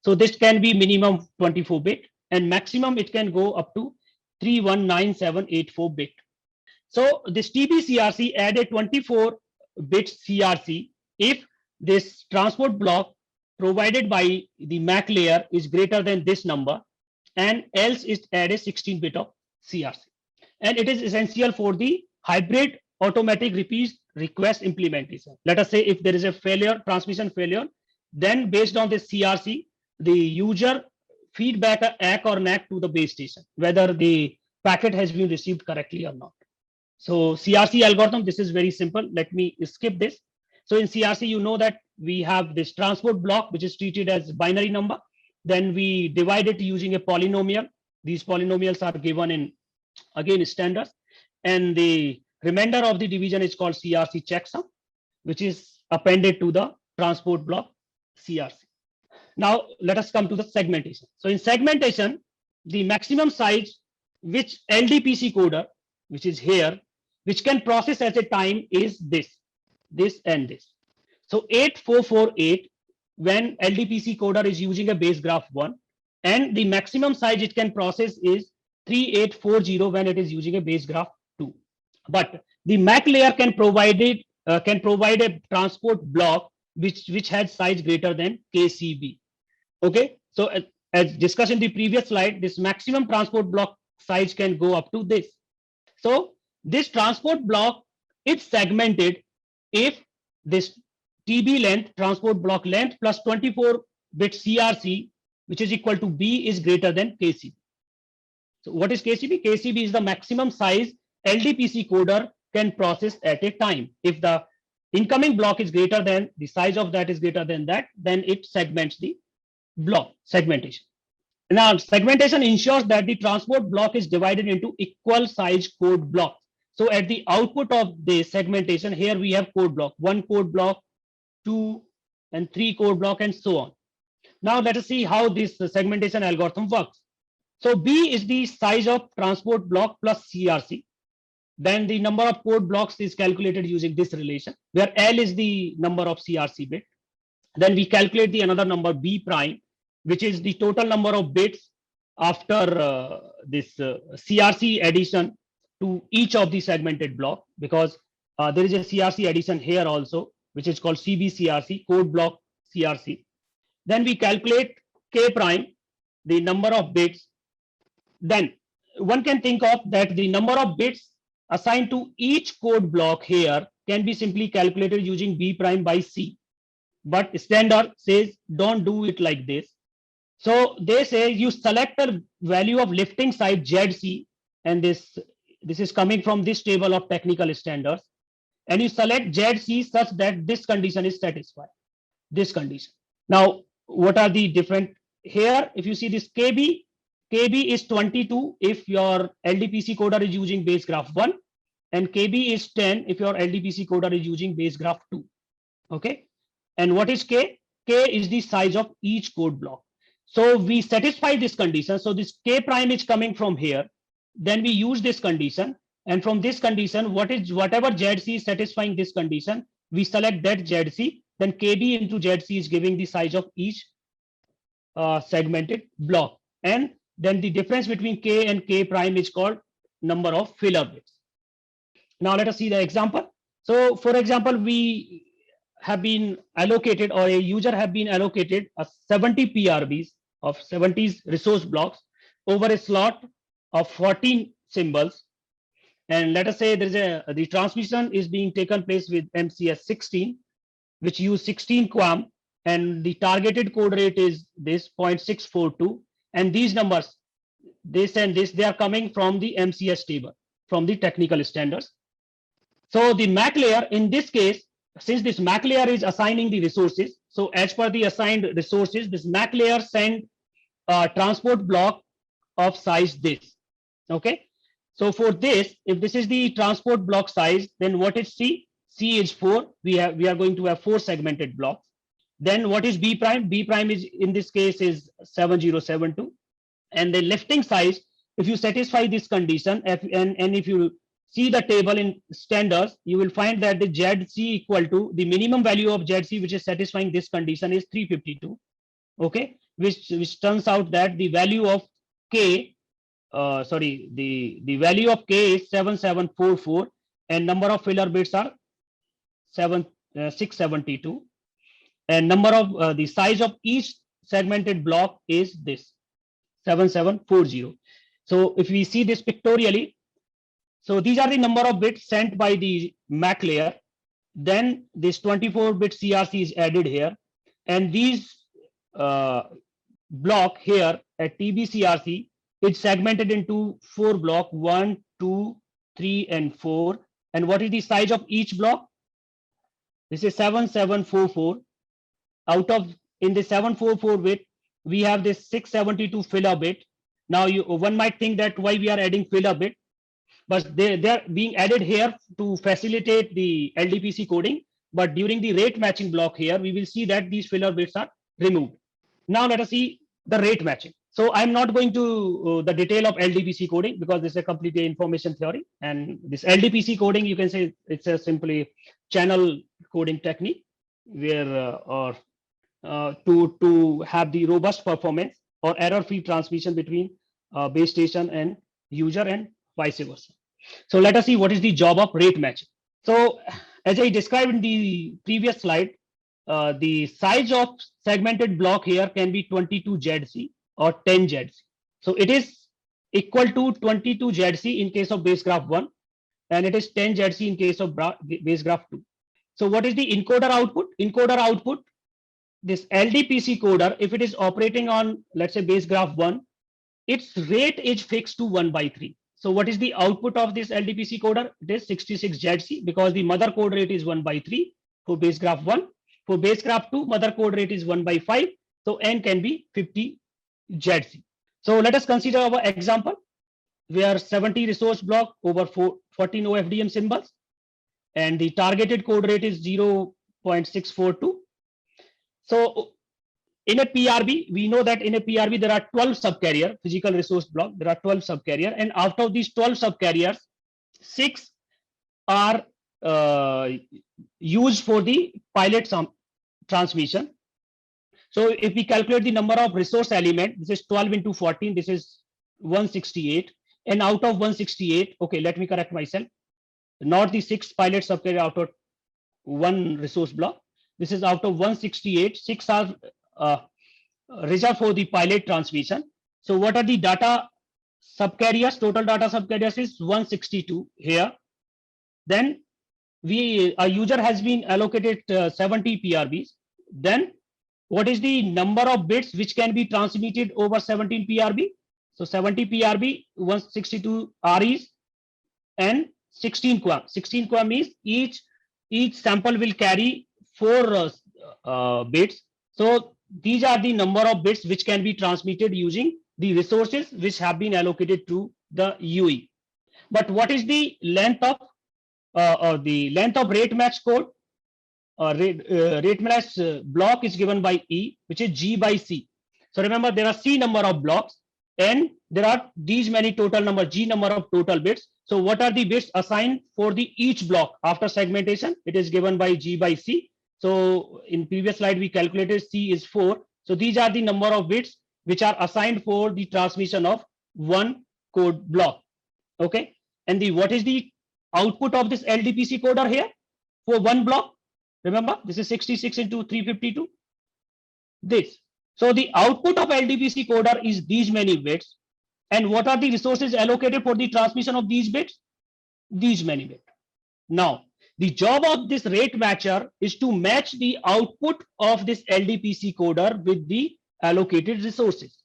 So this can be minimum 24-bit and maximum it can go up to 319784-bit. So this TBCRC add a 24-bit CRC if this transport block provided by the MAC layer is greater than this number, and else is add a 16-bit of CRC. And it is essential for the hybrid automatic repeat request implementation. Let us say if there is a failure, transmission failure, then based on this CRC, the user feedback a ACK or NAC to the base station, whether the packet has been received correctly or not. So CRC algorithm, this is very simple. Let me skip this. So in CRC, you know that we have this transport block, which is treated as binary number. Then we divide it using a polynomial. These polynomials are given in, again, standards. And the remainder of the division is called CRC checksum, which is appended to the transport block CRC. Now, let us come to the segmentation. So in segmentation, the maximum size which LDPC coder, which is here, which can process at a time is this and this. So 8448, when LDPC coder is using a base graph 1, and the maximum size it can process is 3840 when it is using a base graph 2. But the MAC layer can provide a transport block which has size greater than KCB. Okay, so as discussed in the previous slide, this maximum transport block size can go up to this. So this transport block is segmented if this TB length, transport block length plus 24-bit CRC, which is equal to B, is greater than KCB. So what is KCB? KCB is the maximum size LDPC coder can process at a time. If the incoming block is greater than, the size of that is greater than that, then it segments the block segmentation. Now, segmentation ensures that the transport block is divided into equal size code blocks. So at the output of the segmentation, here we have code block, 1 code block, 2 and 3 code block, and so on. Now let us see how this segmentation algorithm works. So B is the size of transport block plus CRC. Then the number of code blocks is calculated using this relation, where L is the number of CRC bit. Then we calculate the another number B prime, which is the total number of bits after this CRC addition to each of the segmented block, because there is a CRC addition here also, which is called CBCRC, code block CRC. Then we calculate K prime, the number of bits. Then one can think of that the number of bits assigned to each code block here can be simply calculated using B prime by C. But standard says don't do it like this. So they say you select a value of lifting side ZC, and this is coming from this table of technical standards, and you select ZC such that this condition is satisfied, this condition. Now, what are the different here? If you see this KB is 22 if your LDPC coder is using base graph 1, and KB is 10 if your LDPC coder is using base graph 2. Okay, and what is K? K is the size of each code block. So we satisfy this condition. So this K prime is coming from here. Then we use this condition, and from this condition, whatever ZC is satisfying this condition, we select that ZC. Then KB into ZC is giving the size of each segmented block, and then the difference between K and K prime is called number of filler bits. Now let us see the example. So for example, we have been allocated, or a user have been allocated a 70 PRBs of 70 resource blocks over a slot of 14 symbols. And let us say the transmission is being taken place with MCS 16, which use 16 QAM, and the targeted code rate is this 0.642. And these numbers, this and this, they are coming from the MCS table, from the technical standards. So the MAC layer, in this case, since this MAC layer is assigning the resources, so as per the assigned resources, this MAC layer send transport block of size this. Okay. So for this, if this is the transport block size, then what is C? C is 4. We are going to have 4 segmented blocks. Then what is B prime? B prime is in this case is 7072. And the lifting size, if you satisfy this condition, and if you see the table in standards, you will find that the ZC equal to the minimum value of ZC, which is satisfying this condition, is 352. Okay, which turns out that the value of K, the value of K is 7744, and number of filler bits are 672, and number of the size of each segmented block is this 7740. So if we see this pictorially, so these are the number of bits sent by the MAC layer. Then this 24-bit CRC is added here, and these block here at TBCRC is segmented into 4 block, 1, 2, 3, and 4. And what is the size of each block? This is 7744. Out of in the 744 bit, we have this 672 filler bit. Now one might think that why we are adding filler bit, but they're being added here to facilitate the LDPC coding. But during the rate matching block here, we will see that these filler bits are removed. Now let us see the rate matching. So I'm not going to the detail of LDPC coding because this is a completely information theory. And this LDPC coding, you can say it's a simply channel coding technique where to have the robust performance or error-free transmission between base station and user and vice versa. So let us see what is the job of rate matching. So as I described in the previous slide, the size of segmented block here can be 22 ZC or 10 ZC. So it is equal to 22 ZC in case of base graph 1, and it is 10 ZC in case of base graph 2. So what is the encoder output? Encoder output, this LDPC coder, if it is operating on, let's say, base graph 1, its rate is fixed to 1/3. So what is the output of this LDPC coder? It is 66 ZC because the mother code rate is 1/3 for base graph 1. For base graph 2, mother code rate is 1/5. So N can be 50 ZC. So let us consider our example where 70 resource block over 14 OFDM symbols, and the targeted code rate is 0.642. So in a PRB, we know that in a PRB, there are 12 subcarrier physical resource block. There are 12 subcarrier, and out of these 12 subcarriers, 6 are used for the pilot transmission. So if we calculate the number of resource element, this is 12 into 14, this is 168. And out of 168, okay, let me correct myself. Not the 6 pilot subcarrier out of 1 resource block. This is out of 168, 6 are reserved for the pilot transmission. So what are the data subcarriers? Total data subcarriers is 162 here. Then a user has been allocated 70 PRBs. Then what is the number of bits which can be transmitted over 17 PRB? So 70 PRB, 162 REs, and 16 QAM. 16 QAM means each sample will carry 4 bits. So these are the number of bits which can be transmitted using the resources which have been allocated to the UE. But what is the length of rate match code? Rate match block is given by E, which is G by C. So remember, there are C number of blocks, and there are these many total number, G number of total bits. So what are the bits assigned for the each block after segmentation? It is given by G by C. So in previous slide, we calculated C is 4. So these are the number of bits which are assigned for the transmission of one code block. Okay. And what is the output of this LDPC coder here for one block? Remember, this is 66 into 352. This. So the output of LDPC coder is these many bits. And what are the resources allocated for the transmission of these bits? These many bits. Now, the job of this rate matcher is to match the output of this LDPC coder with the allocated resources.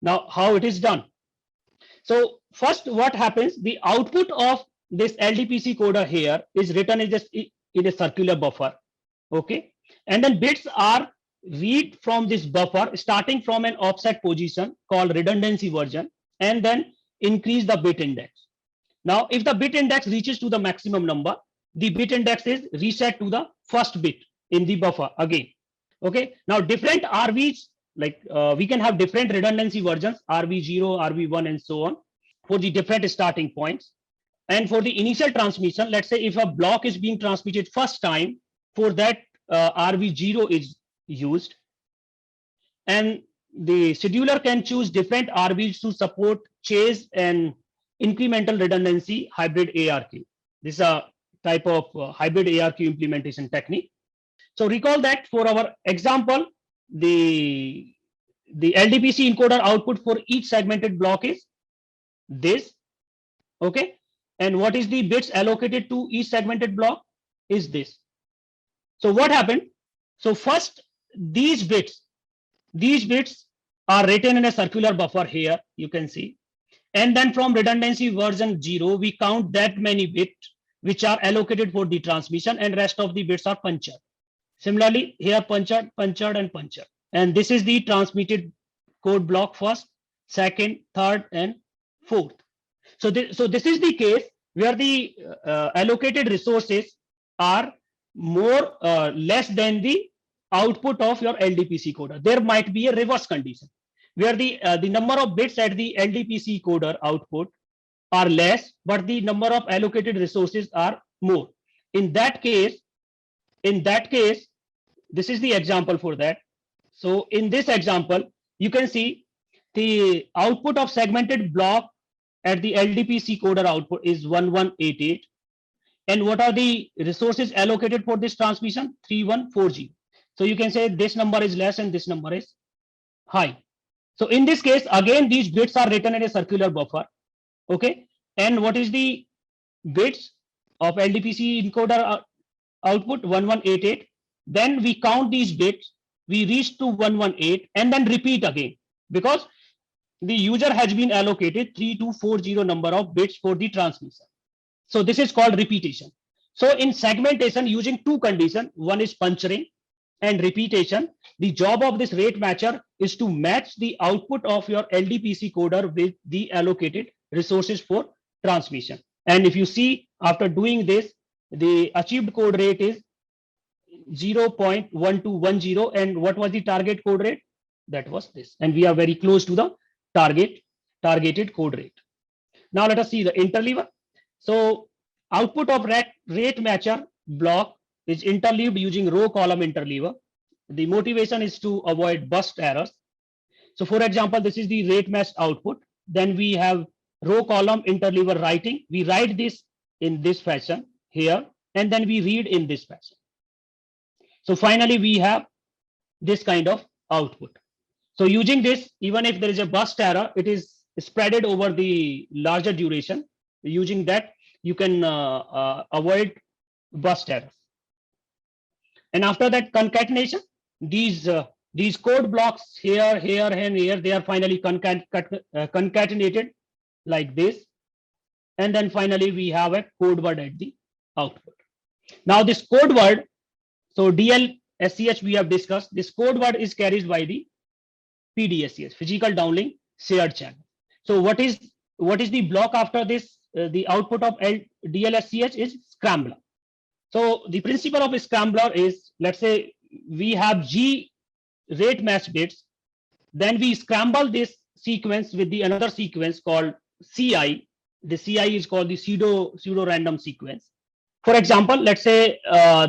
Now, how it is done? So first, what happens? The output of this LDPC coder here is written in a circular buffer. Okay. And then bits are read from this buffer starting from an offset position called redundancy version and then increase the bit index. Now, if the bit index reaches to the maximum number, the bit index is reset to the first bit in the buffer again. Okay. Now, different RVs, like we can have different redundancy versions, RV0, RV1, and so on, for the different starting points. And for the initial transmission, let's say if a block is being transmitted first time, for that RV0 is used. And the scheduler can choose different RVs to support chase and incremental redundancy hybrid ARQ. This is a type of hybrid ARQ implementation technique. So recall that for our example, the LDPC encoder output for each segmented block is this. Okay. And what is the bits allocated to each segmented block is this. So what happened? So first, these bits are written in a circular buffer here, you can see. And then from redundancy version 0, we count that many bits which are allocated for the transmission, and rest of the bits are punctured. Similarly, here punctured, punctured, and punctured. And this is the transmitted code block first, second, third, and fourth. So this is the case where the allocated resources are more less than the output of your LDPC coder. There might be a reverse condition where the number of bits at the LDPC coder output are less, but the number of allocated resources are more. In that case, this is the example for that. So in this example, you can see the output of segmented block at the LDPC coder output is 1188. And what are the resources allocated for this transmission? 3140. So you can say this number is less and this number is high. So in this case, again, these bits are written in a circular buffer. Okay. And what is the bits of LDPC encoder output? 1188. Then we count these bits, we reach to 118 and then repeat again, because the user has been allocated 3240 number of bits for the transmission. So this is called repetition. So in segmentation, using two conditions, one is puncturing and repetition. The job of this rate matcher is to match the output of your LDPC coder with the allocated resources for transmission. And if you see, after doing this, the achieved code rate is 0.1210. And what was the target code rate? That was this. And we are very close to the targeted code rate. Now let us see the interleaver. So output of rate matcher block is interleaved using row column interleaver. The motivation is to avoid burst errors. So for example, this is the rate match output. Then we have row column interleaver writing. We write this in this fashion here, and then we read in this fashion. So finally, we have this kind of output. So using this, even if there is a burst error, it is spreaded over the larger duration. Using that, you can avoid burst errors. And after that concatenation, these code blocks here, here, and here, they are finally concatenated like this. And then finally, we have a code word at the output. Now this code word, so DLSCH we have discussed, this code word is carried by the PDSCH, physical downlink shared channel. So what is the block after this? The output of DLSCH is scrambler. So the principle of a scrambler is, let's say we have G rate match bits, then we scramble this sequence with the another sequence called CI. The CI is called the pseudo random sequence. For example, let's say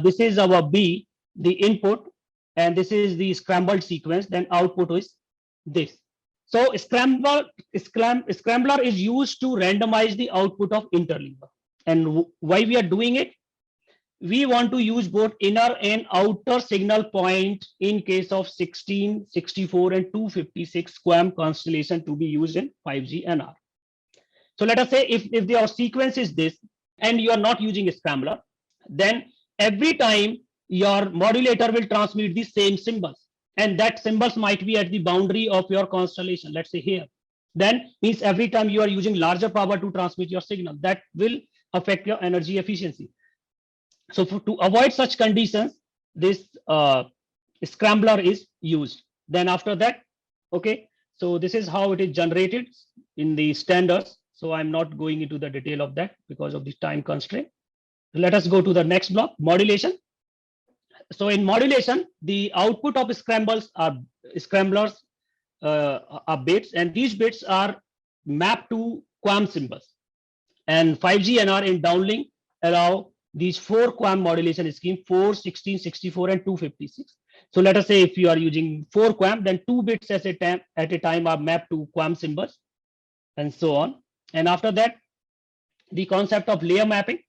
this is our B, the input, and this is the scrambled sequence, then output is this. So scrambler is used to randomize the output of interleaver. And why we are doing it? We want to use both inner and outer signal point in case of 16, 64, and 256 QAM constellation to be used in 5G NR. So let us say if your sequence is this and you are not using a scrambler, then every time your modulator will transmit the same symbols, and that symbols might be at the boundary of your constellation, let's say here. Then means every time you are using larger power to transmit your signal, that will affect your energy efficiency. So to avoid such conditions, this scrambler is used. Then after that, okay, so this is how it is generated in the standards. So I'm not going into the detail of that because of the time constraint. Let us go to the next block, modulation. So in modulation, the output of scramblers are bits, and these bits are mapped to QAM symbols. And 5G NR in downlink allow these 4 QAM modulation scheme, 4, 16, 64, and 256. So let us say if you are using 4 QAM, then 2 bits at a time are mapped to QAM symbols, and so on. And after that, the concept of layer mapping.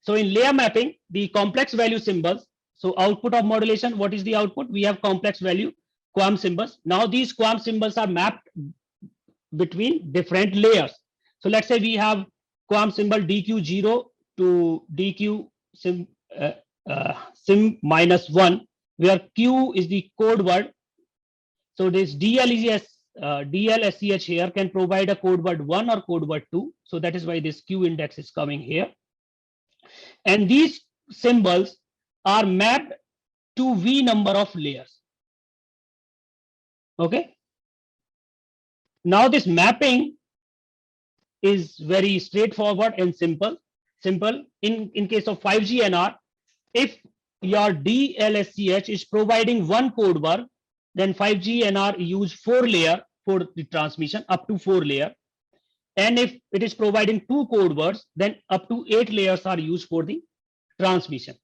So in layer mapping, the complex value symbols, so output of modulation, what is the output? We have complex value QAM symbols. Now these QAM symbols are mapped between different layers. So let's say we have QAM symbol DQ0 to DQ sim -1, where Q is the code word. So this DLSCH here can provide a code word 1 or code word 2. So that is why this Q index is coming here. And these symbols are mapped to V number of layers. Okay. Now this mapping is very straightforward and simple. In case of 5G NR, if your DLSCH is providing 1 code word, then 5G NR use 4 layer for the transmission, up to 4 layer. And if it is providing 2 code words, then up to 8 layers are used for the transmission.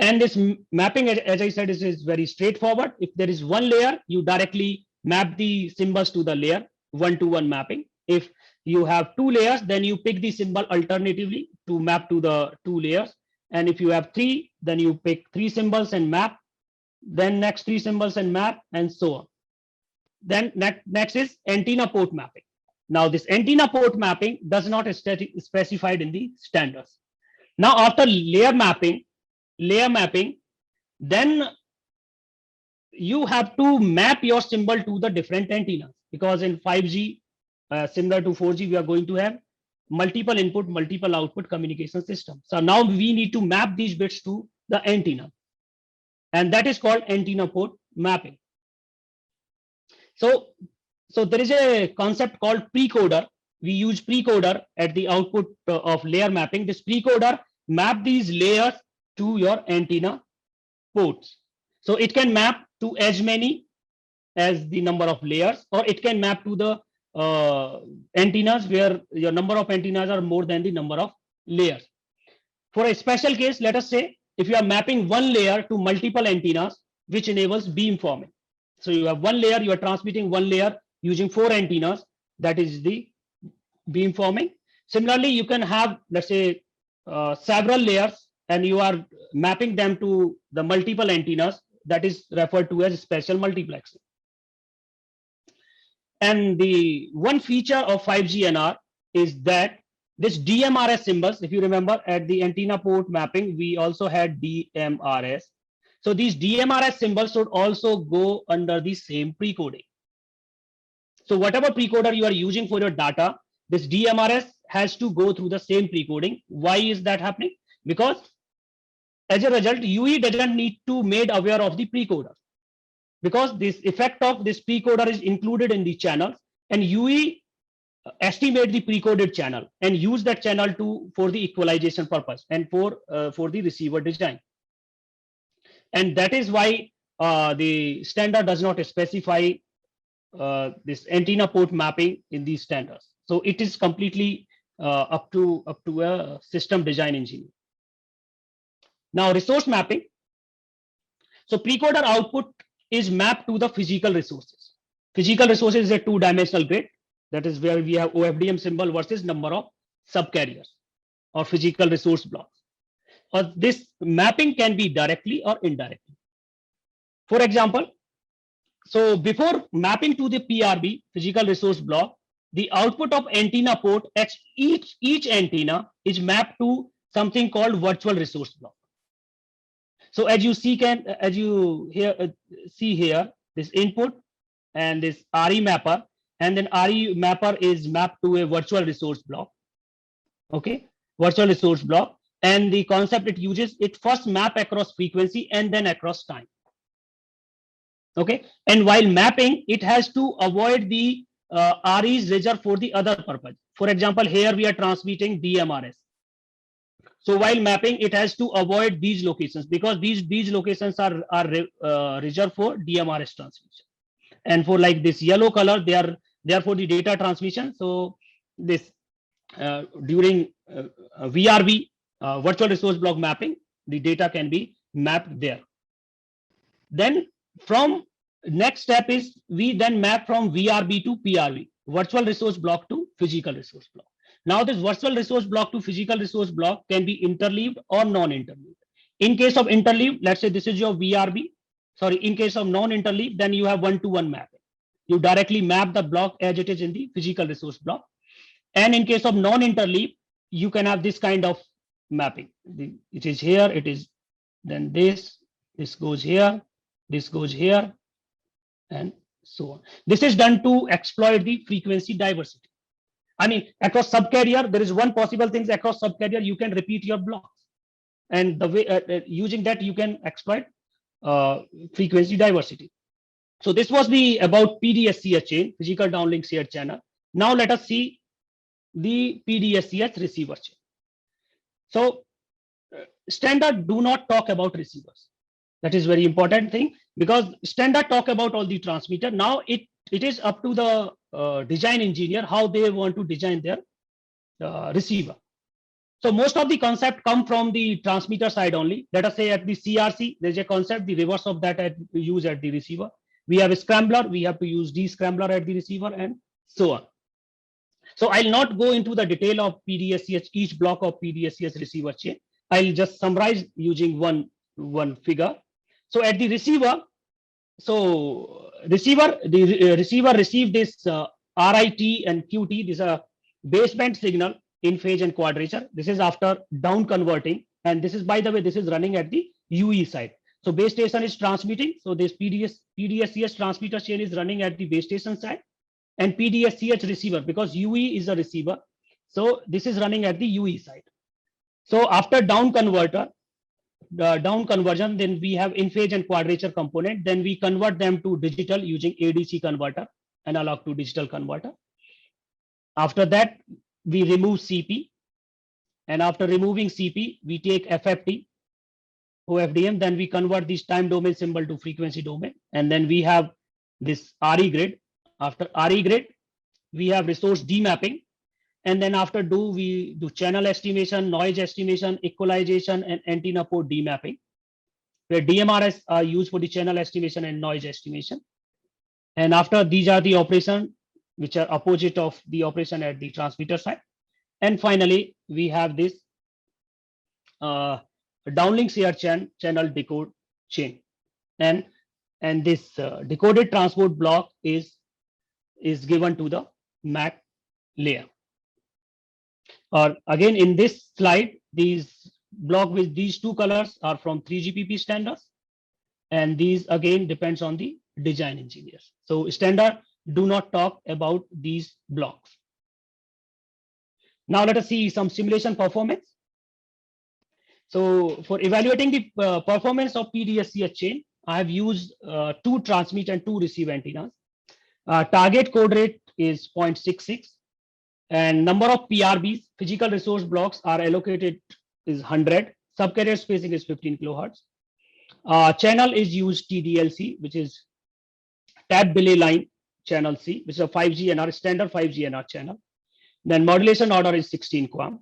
And this mapping, as I said, is very straightforward. If there is 1 layer, you directly map the symbols to the layer, 1-to-1 mapping. If you have 2 layers, then you pick the symbol alternatively to map to the 2 layers. And if you have 3, then you pick 3 symbols and map, then next 3 symbols and map, and so on. Then next is antenna port mapping. Now this antenna port mapping does not specified in the standards. Now after layer mapping, then you have to map your symbol to the different antennas, because in 5G, similar to 4G, we are going to have multiple input, multiple output communication system. So now we need to map these bits to the antenna, and that is called antenna port mapping. So there is a concept called precoder. We use precoder at the output of layer mapping. This precoder map these layers to your antenna ports. So it can map to as many as the number of layers, or it can map to the antennas where your number of antennas are more than the number of layers. For a special case, let us say if you are mapping 1 layer to multiple antennas, which enables beamforming. So you have 1 layer, you are transmitting 1 layer using 4 antennas, that is the beamforming. Similarly, you can have, let's say, several layers, and you are mapping them to the multiple antennas, that is referred to as special multiplexing. And the one feature of 5G NR is that this DMRS symbols, if you remember at the antenna port mapping, we also had DMRS. So these DMRS symbols should also go under the same precoding. So whatever precoder you are using for your data, this DMRS has to go through the same precoding. Why is that happening? Because as a result, UE doesn't need to made aware of the precoder, because this effect of this precoder is included in the channel, and UE estimate the precoded channel and use that channel for the equalization purpose and for the receiver design. And that is why the standard does not specify this antenna port mapping in these standards. So it is completely up to a system design engineer. Now resource mapping. So precoder output is mapped to the physical resources. Physical resources is a 2-dimensional grid. That is where we have OFDM symbol versus number of subcarriers or physical resource blocks. Or this mapping can be directly or indirectly. For example, so before mapping to the PRB, physical resource block, the output of antenna port at each antenna is mapped to something called virtual resource block. So as you see here, this input and this RE mapper, and then RE mapper is mapped to a virtual resource block. Okay, virtual resource block. And the concept it uses, it first map across frequency and then across time. Okay. And while mapping, it has to avoid the REs reserved for the other purpose. For example, here we are transmitting DMRS. So while mapping, it has to avoid these locations because these locations are reserved for DMRS transmission. And for like this yellow color, they are for the data transmission. So this during VRB, virtual resource block mapping, the data can be mapped there. Then from next step is we then map from VRB to PRV, virtual resource block to physical resource block. Now this virtual resource block to physical resource block can be interleaved or non-interleaved. In case of interleaved, let's say this is your VRB. Sorry, in case of non-interleaved, then you have one-to-one mapping. You directly map the block as it is in the physical resource block. And in case of non-interleaved, you can have this kind of mapping. It is here, it is then this goes here, this goes here, and so on. This is done to exploit the frequency diversity. I mean, across subcarrier, there is one possible thing across subcarrier, you can repeat your blocks. And the way using that, you can exploit frequency diversity. So this was the about PDSCH chain, physical downlink shared channel. Now let us see the PDSCH receiver chain. So standard do not talk about receivers. That is very important thing because standard talk about all the transmitter. Now it is up to the design engineer how they want to design their receiver. So most of the concept come from the transmitter side only. Let us say at the CRC, there's a concept, the reverse of that use at the receiver. We have a scrambler, we have to use D-scrambler at the receiver and so on. So I'll not go into the detail of PDSCH, each block of PDSCH receiver chain. I'll just summarize using one figure. So at the receiver, the receiver received this RIT and QT. This is a baseband signal in phase and quadrature. This is after down converting, and this is, by the way, this is running at the UE side. So base station is transmitting. So this PDSCH transmitter chain is running at the base station side, and PDSCH receiver, because UE is a receiver. So this is running at the UE side. So after down conversion, then we have in phase and quadrature component. Then we convert them to digital using ADC converter, analog to digital converter. After that, we remove CP. And after removing CP, we take FFT, OFDM. Then we convert this time domain symbol to frequency domain. And then we have this RE grid. After RE grid, we have resource demapping. And then after we do channel estimation, noise estimation, equalization, and antenna port demapping, where DMRS are used for the channel estimation and noise estimation. And after these are the operations which are opposite of the operation at the transmitter side. And finally, we have this downlink shared channel decode chain. And this decoded transport block is given to the MAC layer. Or again, in this slide, these block with these two colors are from 3GPP standards. And these again depends on the design engineers. So standard do not talk about these blocks. Now let us see some simulation performance. So for evaluating the performance of PDSCH chain, I have used 2 transmit and 2 receive antennas. Target code rate is 0.66. And number of PRBs, physical resource blocks, are allocated is 100. Subcarrier spacing is 15 kilohertz. Channel is used TDLC, which is tap delay line channel C, which is a 5G NR, standard 5G NR channel. Then modulation order is 16 QAM.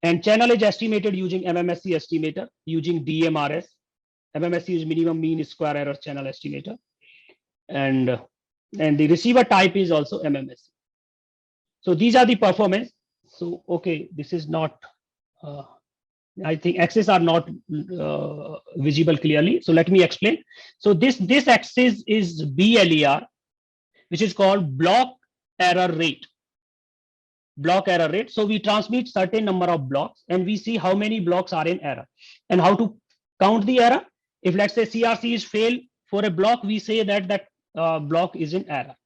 And channel is estimated using MMSC estimator, using DMRS. MMSC is minimum mean square error channel estimator. And the receiver type is also MMSC. So these are the performance. So, okay, this is not, I think axes are not visible clearly. So let me explain. So this axis is BLER, which is called block error rate. Block error rate. So we transmit certain number of blocks and we see how many blocks are in error and how to count the error. If let's say CRC is failed for a block, we say that block is in error.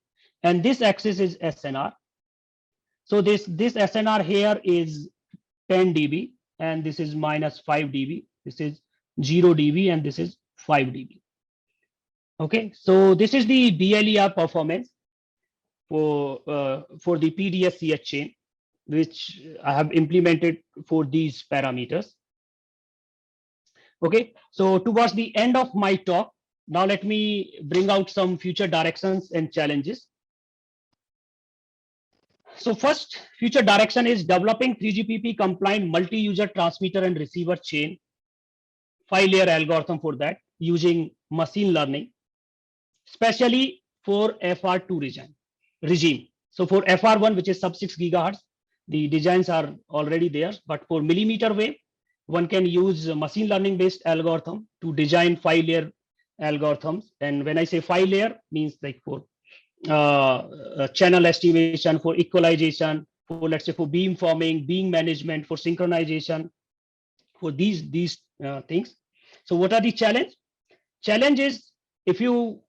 And this axis is SNR. So this SNR here is 10 dB and this is minus 5 dB. This is 0 dB and this is 5 dB. Okay, so this is the BLER performance for the PDS-CH chain, which I have implemented for these parameters. Okay, so towards the end of my talk, now let me bring out some future directions and challenges. So first future direction is developing 3GPP compliant multi-user transmitter and receiver chain, 5-layer algorithm for that using machine learning, especially for FR2 regime. So for FR1, which is sub 6 gigahertz, the designs are already there, but for millimeter wave, one can use a machine learning based algorithm to design 5-layer algorithms. And when I say 5-layer, means like for channel estimation, for equalization, for let's say for beam forming, beam management, for synchronization, for these things. So what are the challenge? Challenge is if you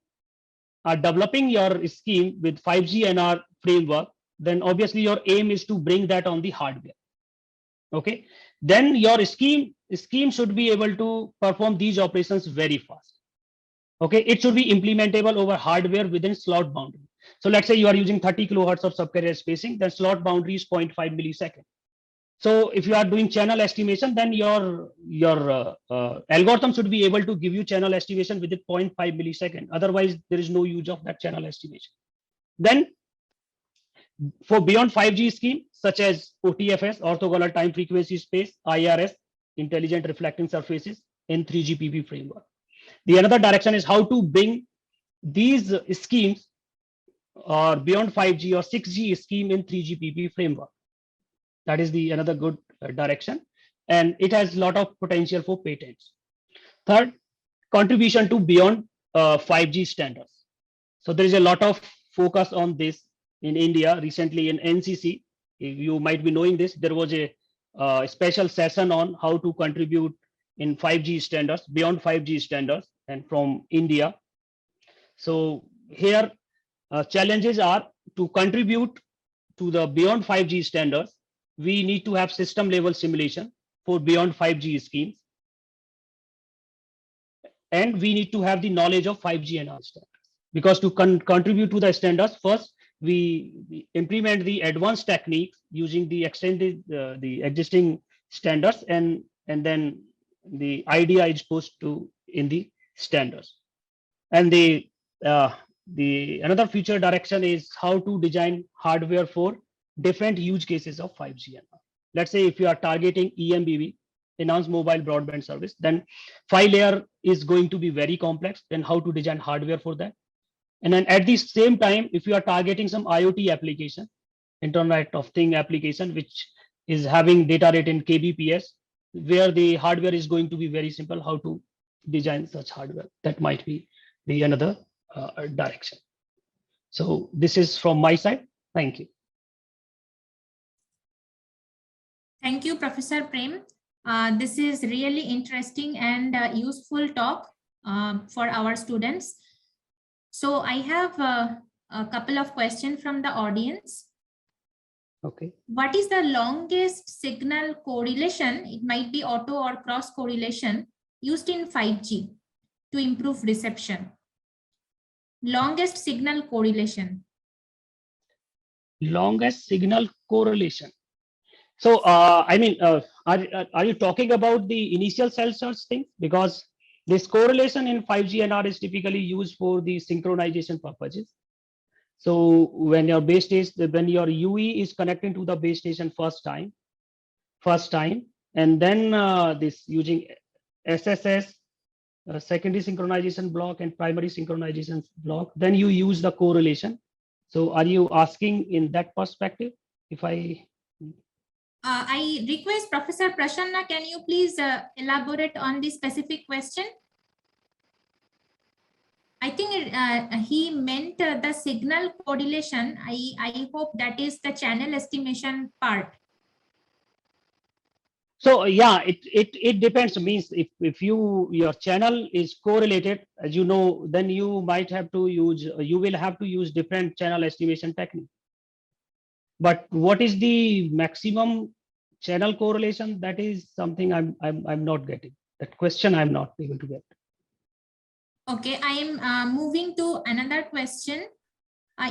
are developing your scheme with 5G NR framework, then obviously your aim is to bring that on the hardware. Okay, then your scheme should be able to perform these operations very fast. Okay, it should be implementable over hardware within slot boundary. So let's say you are using 30 kilohertz of subcarrier spacing, then slot boundary is 0.5 millisecond. So if you are doing channel estimation, then your algorithm should be able to give you channel estimation within 0.5 millisecond. Otherwise, there is no use of that channel estimation. Then for beyond 5G scheme, such as OTFS, orthogonal time frequency space, IRS, intelligent reflecting surfaces in 3GPP framework. The another direction is how to bring these schemes or beyond 5G or 6G scheme in 3GPP framework. That is the another good direction, and it has a lot of potential for patents. Third, contribution to beyond 5G standards. So there is a lot of focus on this in India. Recently in NCC, you might be knowing this, there was a special session on how to contribute in 5G standards, beyond 5G standards, and from India. So here challenges are to contribute to the beyond 5G standards. We need to have system level simulation for beyond 5G schemes. And we need to have the knowledge of 5G and other standards. Because to contribute to the standards, first we implement the advanced techniques using the extended the existing standards, and then the idea is supposed to in the standards. And the another future direction is how to design hardware for different use cases of 5G. Let's say if you are targeting EMBB, enhanced mobile broadband service, then 5-layer is going to be very complex. Then how to design hardware for that? And then at the same time, if you are targeting some IoT application, Internet of Thing application, which is having data rate in kbps, where the hardware is going to be very simple, how to design such hardware? That might be the another direction. So this is from my side. Thank you. Thank you, Professor Prem. This is really interesting and useful talk for our students. So I have a couple of questions from the audience. Okay. What is the longest signal correlation? It might be auto or cross correlation used in 5G to improve reception. Longest signal correlation. Longest signal correlation. So I mean, are you talking about the initial cell search thing? Because this correlation in 5G NR is typically used for the synchronization purposes. So when your base station, when your UE is connecting to the base station first time, and then this using SSS, secondary synchronization block and primary synchronization block, then you use the correlation. So are you asking in that perspective? If I request Professor Prasanna, can you please elaborate on this specific question? I think he meant the signal correlation. I hope that is the channel estimation part. So yeah, it depends. Means if your channel is correlated, as you know, then you might have to use, you will have to use different channel estimation technique. But what is the maximum channel correlation? That is something I'm not getting. That question I'm not able to get. Okay, I am moving to another question.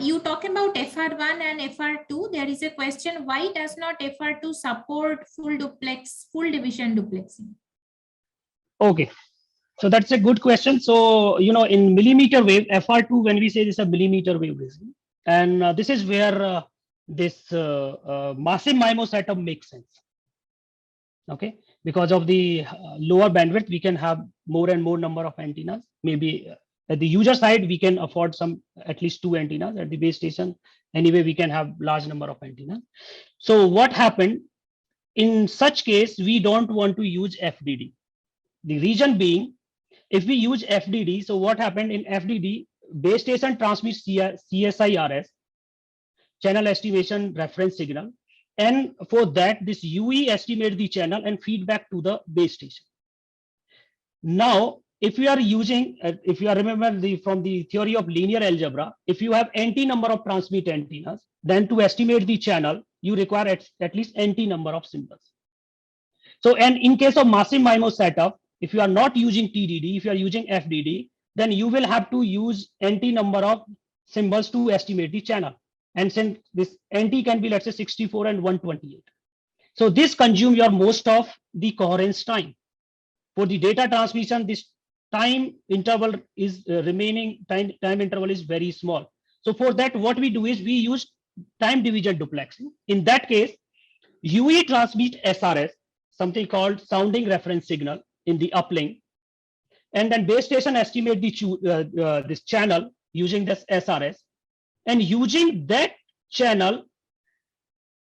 You talk about FR1 and FR2. There is a question, why does not FR2 support full division duplexing? Okay, so that's a good question. So, in millimeter wave, FR2, when we say this is a millimeter wave regime, and this is where this massive MIMO setup makes sense. Okay, because of the lower bandwidth, we can have more and more number of antennas. Maybe at the user side, we can afford at least 2 antennas. At the base station, anyway, we can have large number of antennas. So what happened in such case, we don't want to use FDD. The reason being, if we use FDD, so what happened in FDD, base station transmits CSIRS, channel estimation reference signal. And for that, this UE estimates the channel and feedback to the base station. Now, if you are using, if you are remember from the theory of linear algebra, if you have NT number of transmit antennas, then to estimate the channel, you require at least NT number of symbols. So, and in case of massive MIMO setup, if you are not using TDD, if you are using FDD, then you will have to use NT number of symbols to estimate the channel. And since this NT can be, let's say, 64 and 128. So this consumes your most of the coherence time. For the data transmission, this time interval is remaining time interval is very small. So for that, what we do is we use time division duplexing. In that case, UE transmits SRS, something called sounding reference signal in the uplink, and then base station estimate this channel using this SRS, and using that channel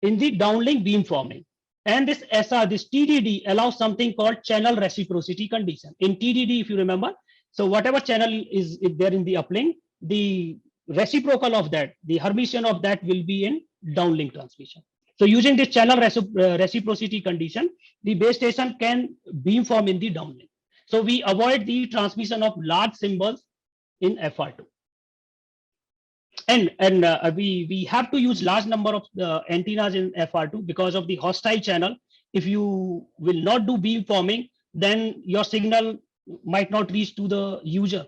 in the downlink beamforming. And this TDD allows something called channel reciprocity condition. In TDD, if you remember, so whatever channel is there in the uplink, the reciprocal of that, the Hermitian of that will be in downlink transmission. So using this channel reciprocity condition, the base station can beamform in the downlink. So we avoid the transmission of large symbols in FR2. And we have to use large number of antennas in FR2 because of the hostile channel. If you will not do beamforming, then your signal might not reach to the user.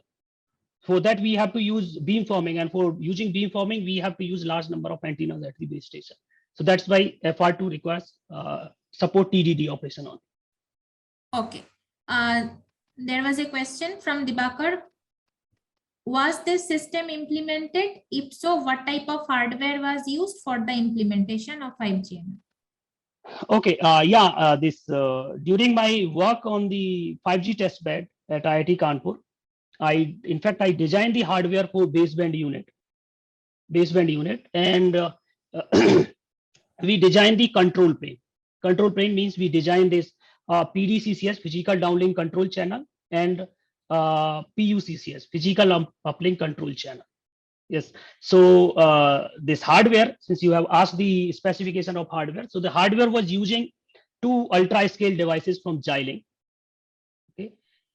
For that, we have to use beamforming, and for using beamforming, we have to use large number of antennas at the base station. So that's why FR2 requires support TDD operation on. Okay. There was a question from Dibakar. Was this system implemented? If so, what type of hardware was used for the implementation of 5G? Okay, during my work on the 5G testbed at IIT Kanpur, I designed the hardware for baseband unit, and we designed the control plane. Control plane means we designed this PDCCS, physical downlink control channel, and PUCCS, physical uplink control channel. Yes. So this hardware, since you have asked the specification of hardware, so the hardware was using 2 ultra-scale devices from Xilinx. Okay,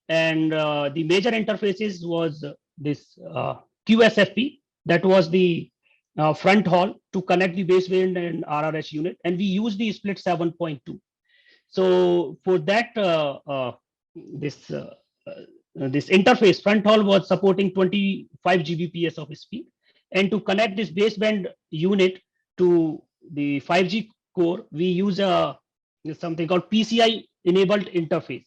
and the major interfaces was this QSFP, that was the front haul to connect the baseband and RRS unit, and we use the split 7.2. So for that, this interface front haul was supporting 25 Gbps of speed, and to connect this baseband unit to the 5G core, we use something called PCI enabled interface.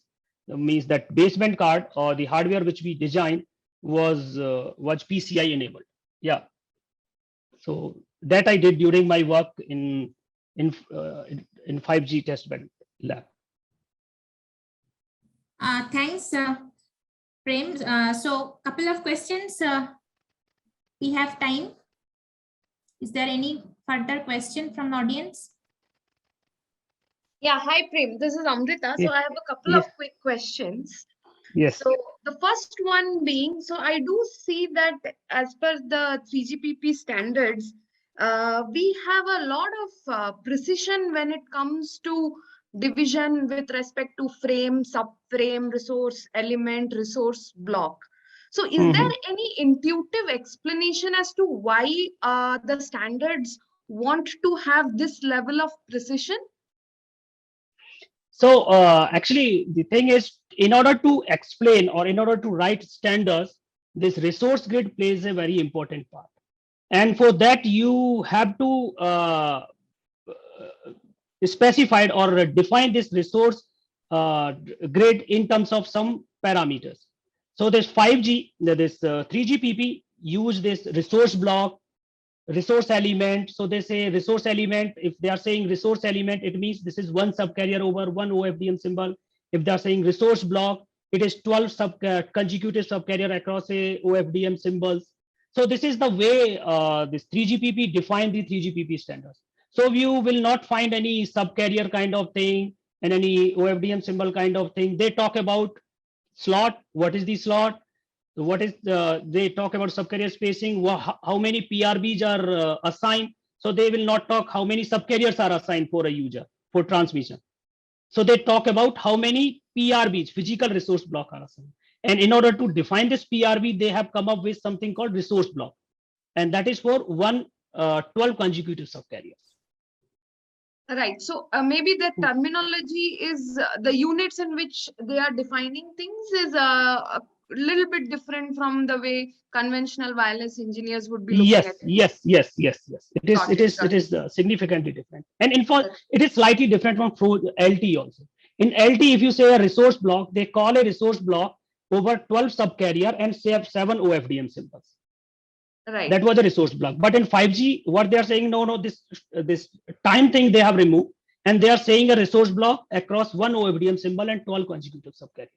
That means that baseband card or the hardware which we designed was PCI enabled. Yeah. So that I did during my work in 5G testbed lab. Thanks, Prem. So couple of questions. We have time. Is there any further question from the audience? Yeah, hi Prem. This is Amrita. So Yes. I have a couple of quick questions. Yes. So the first one being, so I do see that as per the 3GPP standards, we have a lot of precision when it comes to division with respect to frame, subframe, resource element, resource block. So is there any intuitive explanation as to why the standards want to have this level of precision? So actually, the thing is, in order to explain or in order to write standards, this resource grid plays a very important part. And for that, you have to specified or define this resource grid in terms of some parameters. So this 5G, this 3GPP use this resource block, resource element. So they say resource element. If they are saying resource element, it means this is one subcarrier over one OFDM symbol. If they are saying resource block, it is 12 consecutive subcarrier across a OFDM symbols. So this is the way this 3GPP define the 3GPP standards. So you will not find any subcarrier kind of thing and any OFDM symbol kind of thing. They talk about slot. What is the slot? What is they talk about subcarrier spacing, how many PRBs are assigned. So they will not talk how many subcarriers are assigned for a user for transmission. So they talk about how many PRBs, physical resource block, are assigned. And in order to define this PRB, they have come up with something called resource block. And that is for 12 consecutive subcarriers. Right. So maybe the terminology is the units in which they are defining things is a little bit different from the way conventional wireless engineers would be looking at it. Yes. It is significantly different. And in fact, it is slightly different from LT also. In LT, if you say a resource block, they call a resource block over 12 subcarrier and say 7 OFDM symbols. Right. That was a resource block. But in 5G, what they are saying, no, this time thing they have removed, and they are saying a resource block across one OFDM symbol and 12 consecutive subcarriers.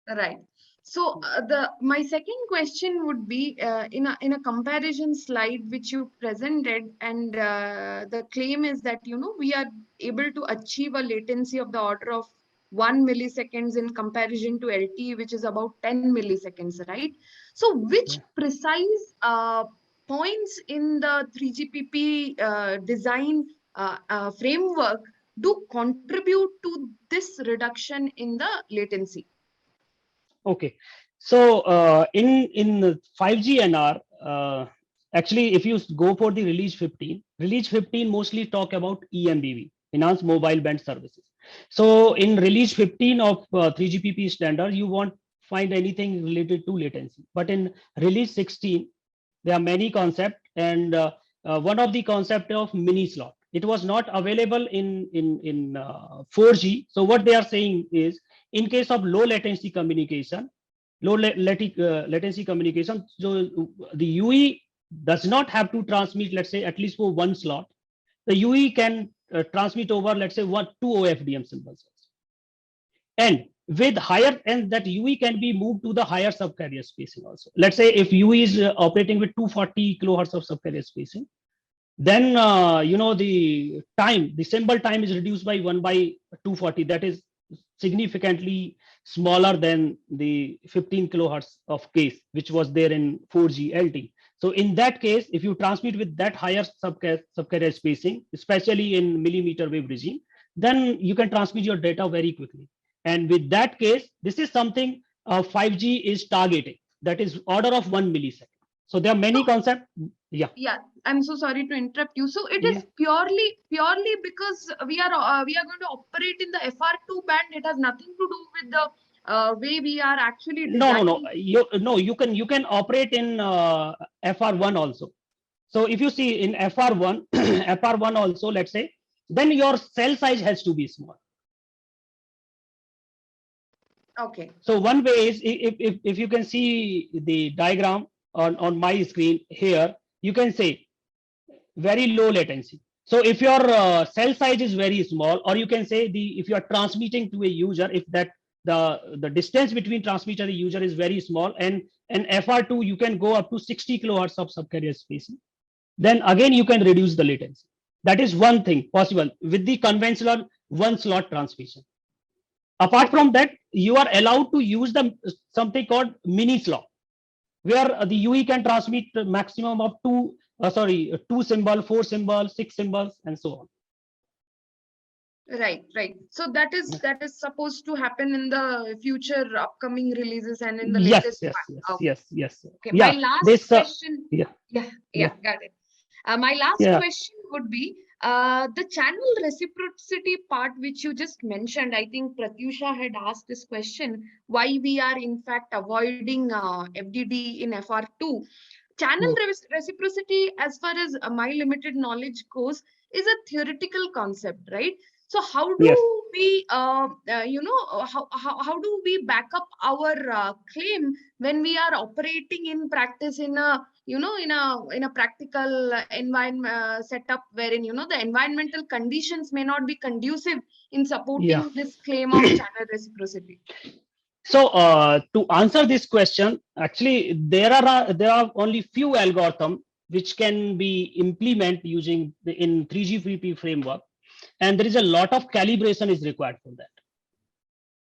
Right. So my second question would be in a comparison slide which you presented, and the claim is that we are able to achieve a latency of the order of 1 milliseconds in comparison to LTE, which is about 10 milliseconds, right? So which precise points in the 3GPP design framework do contribute to this reduction in the latency? Okay, so in 5G NR, actually, if you go for the release 15 mostly talk about EMBV, Enhanced Mobile Band Services. So in release 15 of 3GPP standard, you won't find anything related to latency. But in release 16, there are many concepts, and one of the concept of mini slot. It was not available in 4G. So what they are saying is, in case of low latency communication, latency communication, so the UE does not have to transmit, let's say, at least for one slot. The UE can transmit over, let's say, 2 OFDM symbols. And with higher, and that UE can be moved to the higher subcarrier spacing also. Let's say if UE is operating with 240 kilohertz of subcarrier spacing, then the symbol time is reduced by 1/240. That is significantly smaller than the 15 kilohertz of case, which was there in 4G LT. So in that case, if you transmit with that higher subcarrier spacing, especially in millimeter wave regime, then you can transmit your data very quickly. And with that case, this is something 5G is targeting. That is order of 1 millisecond. So there are many concepts. Yeah. I'm so sorry to interrupt you. So it is purely because we are going to operate in the FR2 band. It has nothing to do with the way we are actually designing. No. You can operate in FR1 also. So if you see in FR1, FR1 also, let's say, then your cell size has to be small. Okay. So one way is, if you can see the diagram on my screen here, you can say very low latency. So if your cell size is very small, or you can say if you are transmitting to a user, if that the distance between transmitter and user is very small, and FR2 you can go up to 60 kilohertz of subcarrier spacing, then again you can reduce the latency. That is one thing possible with the conventional one slot transmission. Apart from that, you are allowed to use something called mini slot, where the UE can transmit maximum of 2 symbols, 4 symbols, 6 symbols, and so on. Right. So that is supposed to happen in the future upcoming releases and in the latest. Yes. Okay. My last question. Got it. My last question would be, The channel reciprocity part, which you just mentioned, I think Pratyusha had asked this question, why we are in fact avoiding FDD in FR2. Channel reciprocity, as far as my limited knowledge goes, is a theoretical concept, right? So how do Yes. we, how do we back up our claim when we are operating in practice in a, in a practical environment setup wherein, the environmental conditions may not be conducive in Yeah. supporting this claim of channel reciprocity? So to answer this question, actually there are only few algorithms which can be implemented using in 3GPP framework, and there is a lot of calibration is required for that.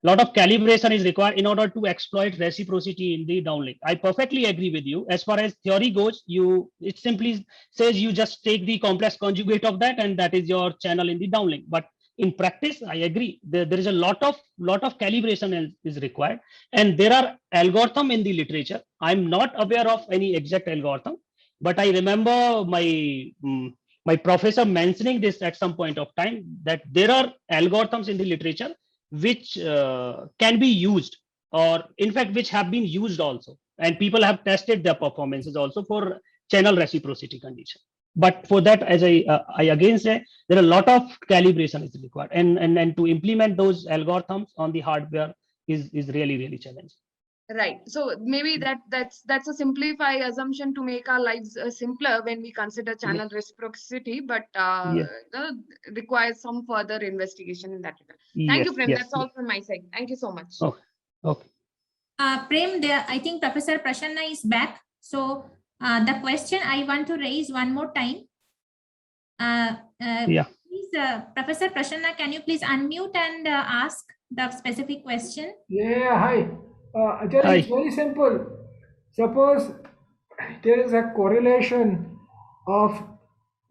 Lot of calibration is required in order to exploit reciprocity in the downlink. I perfectly agree with you. As far as theory goes, it simply says you just take the complex conjugate of that, and that is your channel in the downlink. But in practice, I agree. There is a lot of calibration is required, and there are algorithm in the literature. I'm not aware of any exact algorithm, but I remember my professor mentioning this at some point of time, that there are algorithms in the literature which can be used, or in fact which have been used also, and people have tested their performances also for channel reciprocity condition. But for that, as I again say, there are a lot of calibration is required, and to implement those algorithms on the hardware is really challenging. Right. So maybe that's a simplified assumption to make our lives simpler when we consider channel reciprocity, but requires some further investigation in that regard. Thank you, Prem. That's all from my side. Thank you so much. Okay. Prem, I think Professor Prasanna is back. So the question I want to raise one more time. Please, Professor Prasanna, can you please unmute and ask the specific question? Yeah, hi. Ajay, it's very simple. Suppose there is a correlation of,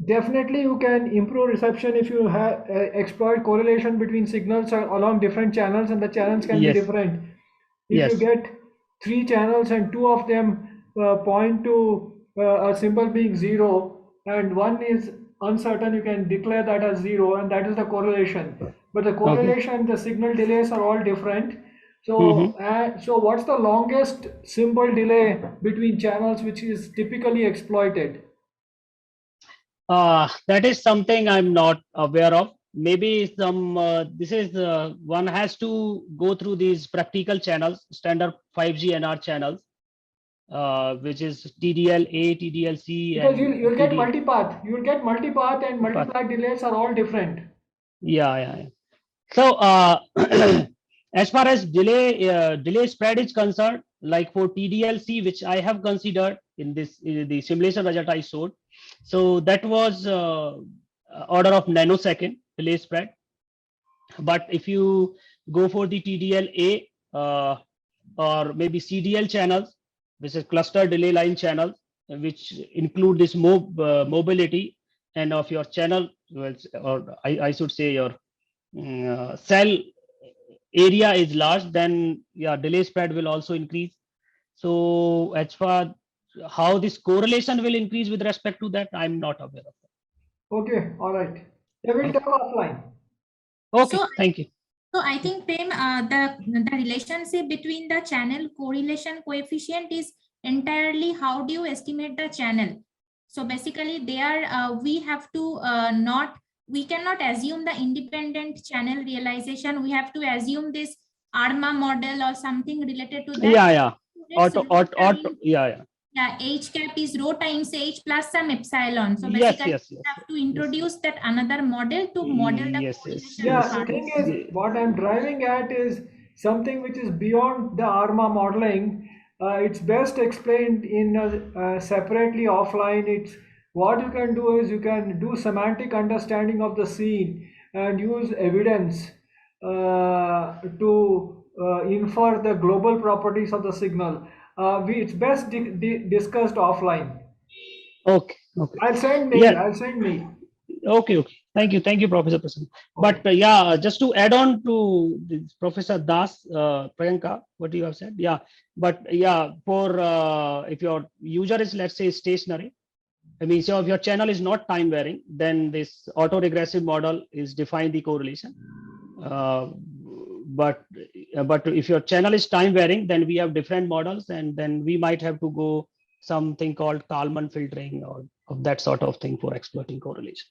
definitely you can improve reception if you have exploit correlation between signals along different channels, and the channels can be different. If you get 3 channels and 2 of them point to a symbol being 0 and one is uncertain, you can declare that as 0, and that is the correlation. But the correlation, the signal delays are all different. So, so what's the longest symbol delay between channels which is typically exploited? That is something I'm not aware of. Maybe some this is one has to go through these practical channels, standard 5G NR channels, which is TDL-A, TDL-C. Because you'll get multipath. You'll get multipath, and multiply delays are all different. Yeah. So as far as delay spread is concerned, like for TDL-C, which I have considered in the simulation result I showed, so that was order of nanosecond delay spread. But if you go for the TDL-A or maybe CDL channels, which is cluster delay line channels, which include this mobility and of your channel, or I should say your cell area is large, then delay spread will also increase. So as far how this correlation will increase with respect to that, I'm not aware of that. Okay, all right. I will talk offline. Okay, thank you. So I think, Prem, the relationship between the channel correlation coefficient is entirely how do you estimate the channel. So basically there we have to we cannot assume the independent channel realization. We have to assume this ARMA model or something related to that. H cap is rho times H plus some epsilon. So basically you have to introduce that another model to model the correlation. The thing is, what I'm driving at is something which is beyond the ARMA modeling. It's best explained in separately offline. It's what you can do is you can do semantic understanding of the scene and use evidence to infer the global properties of the signal. It's best discussed offline. Okay. I'll send mail. Okay. Thank you, Professor Prasanna. But just to add on to this, Professor Das, Priyanka, what you have said, but for if your user is, let's say, stationary, I mean, so if your channel is not time varying, then this autoregressive model is define the correlation. But if your channel is time varying, then we have different models, and then we might have to go something called Kalman filtering or of that sort of thing for exploiting correlation.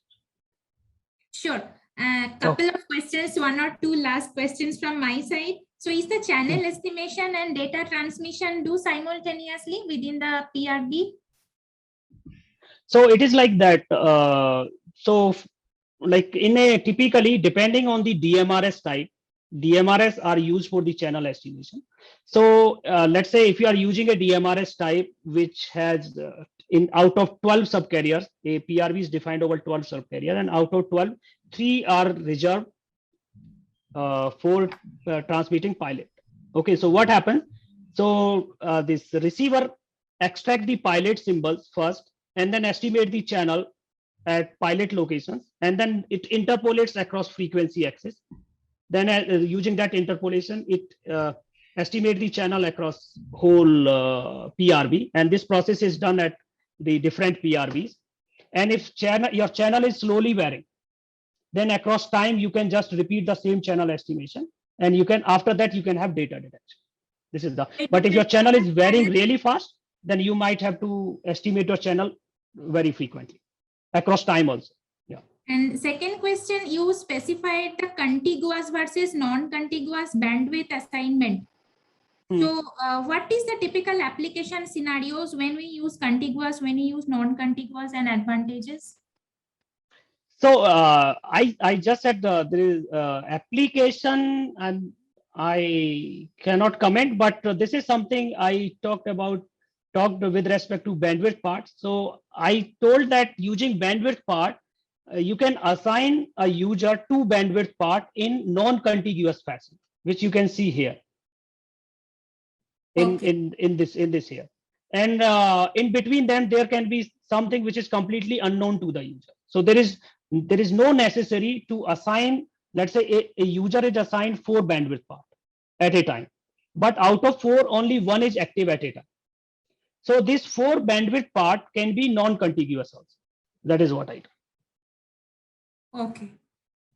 Sure. A couple of questions, one or two last questions from my side. So is the channel estimation and data transmission do simultaneously within the PRB? So it is like that. Like in a typically, depending on the DMRS type, DMRS are used for the channel estimation. So let's say if you are using a DMRS type which has out of 12 subcarriers, a PRB is defined over 12 subcarriers, and out of 12, 3 are reserved for transmitting pilot. Okay, so what happens? So this receiver extract the pilot symbols first, and then estimate the channel at pilot locations, and then it interpolates across frequency axis. Then using that interpolation, it estimate the channel across whole PRB, and this process is done at the different PRBs. And if your channel is slowly varying, then across time you can just repeat the same channel estimation, and you can after that you can have data detection. This is the. But if your channel is varying really fast, then you might have to estimate your channel very frequently across time also. Yeah. And second question, you specified the contiguous versus non-contiguous bandwidth assignment. So what is the typical application scenarios when we use contiguous, when we use non-contiguous, and advantages? So I just said there is application, and I cannot comment, but this is something I talked with respect to bandwidth part. So I told that using bandwidth part, you can assign a user to bandwidth part in non-contiguous fashion, which you can see here in this here. And in between them, there can be something which is completely unknown to the user. So there is no necessary to assign. Let's say a user is assigned 4 bandwidth part at a time, but out of 4, only 1 is active at a time. So this 4 bandwidth part can be non-contiguous also. That is what I do. Okay.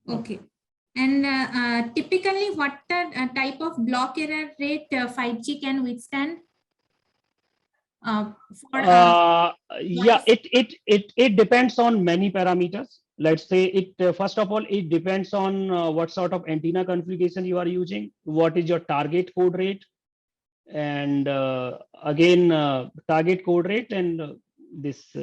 Okay. And typically, what type of block error rate 5G can withstand? Yeah, it depends on many parameters. Let's say it first of all, it depends on what sort of antenna configuration you are using, what is your target code rate, and again target code rate, and this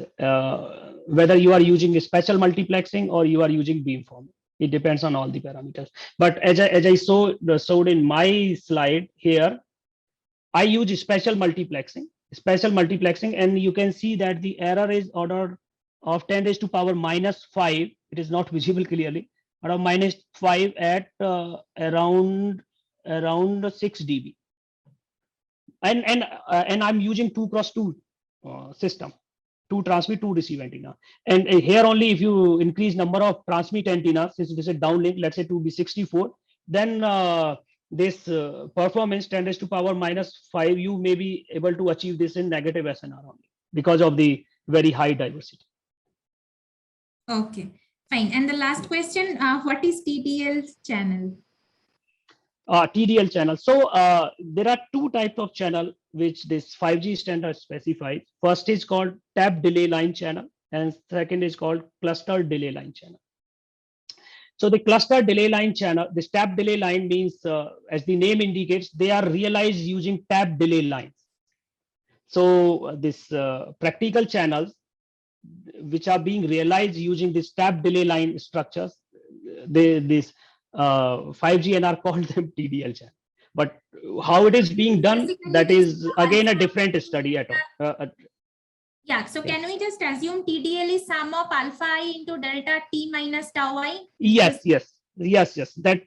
whether you are using a special multiplexing or you are using beamforming. It depends on all the parameters. But as I showed in my slide here, I use special multiplexing, and you can see that the error is order of 10 raised to power -5. It is not visible clearly. Around -5 at around 6 dB. And I'm using 2x2 system, 2 transmit, 2 receive antenna. And here only if you increase number of transmit antennas, since this is downlink, let's say to be 64, then this performance 10 raised to power -5, you may be able to achieve this in negative SNR only because of the very high diversity. Okay, fine. And the last question, what is TDL channel? TDL channel. So there are 2 types of channel which this 5G standard specifies. First is called tap delay line channel, and second is called cluster delay line channel. So the cluster delay line channel, this tap delay line means, as the name indicates, they are realized using tap delay lines. So this practical channels which are being realized using this tap delay line structures, this 5G and are called them TDL channel. But how it is being done, that is again a different study at all. Yeah, so can we just assume TDL is sum of alpha I into delta T minus tau I? Yes. That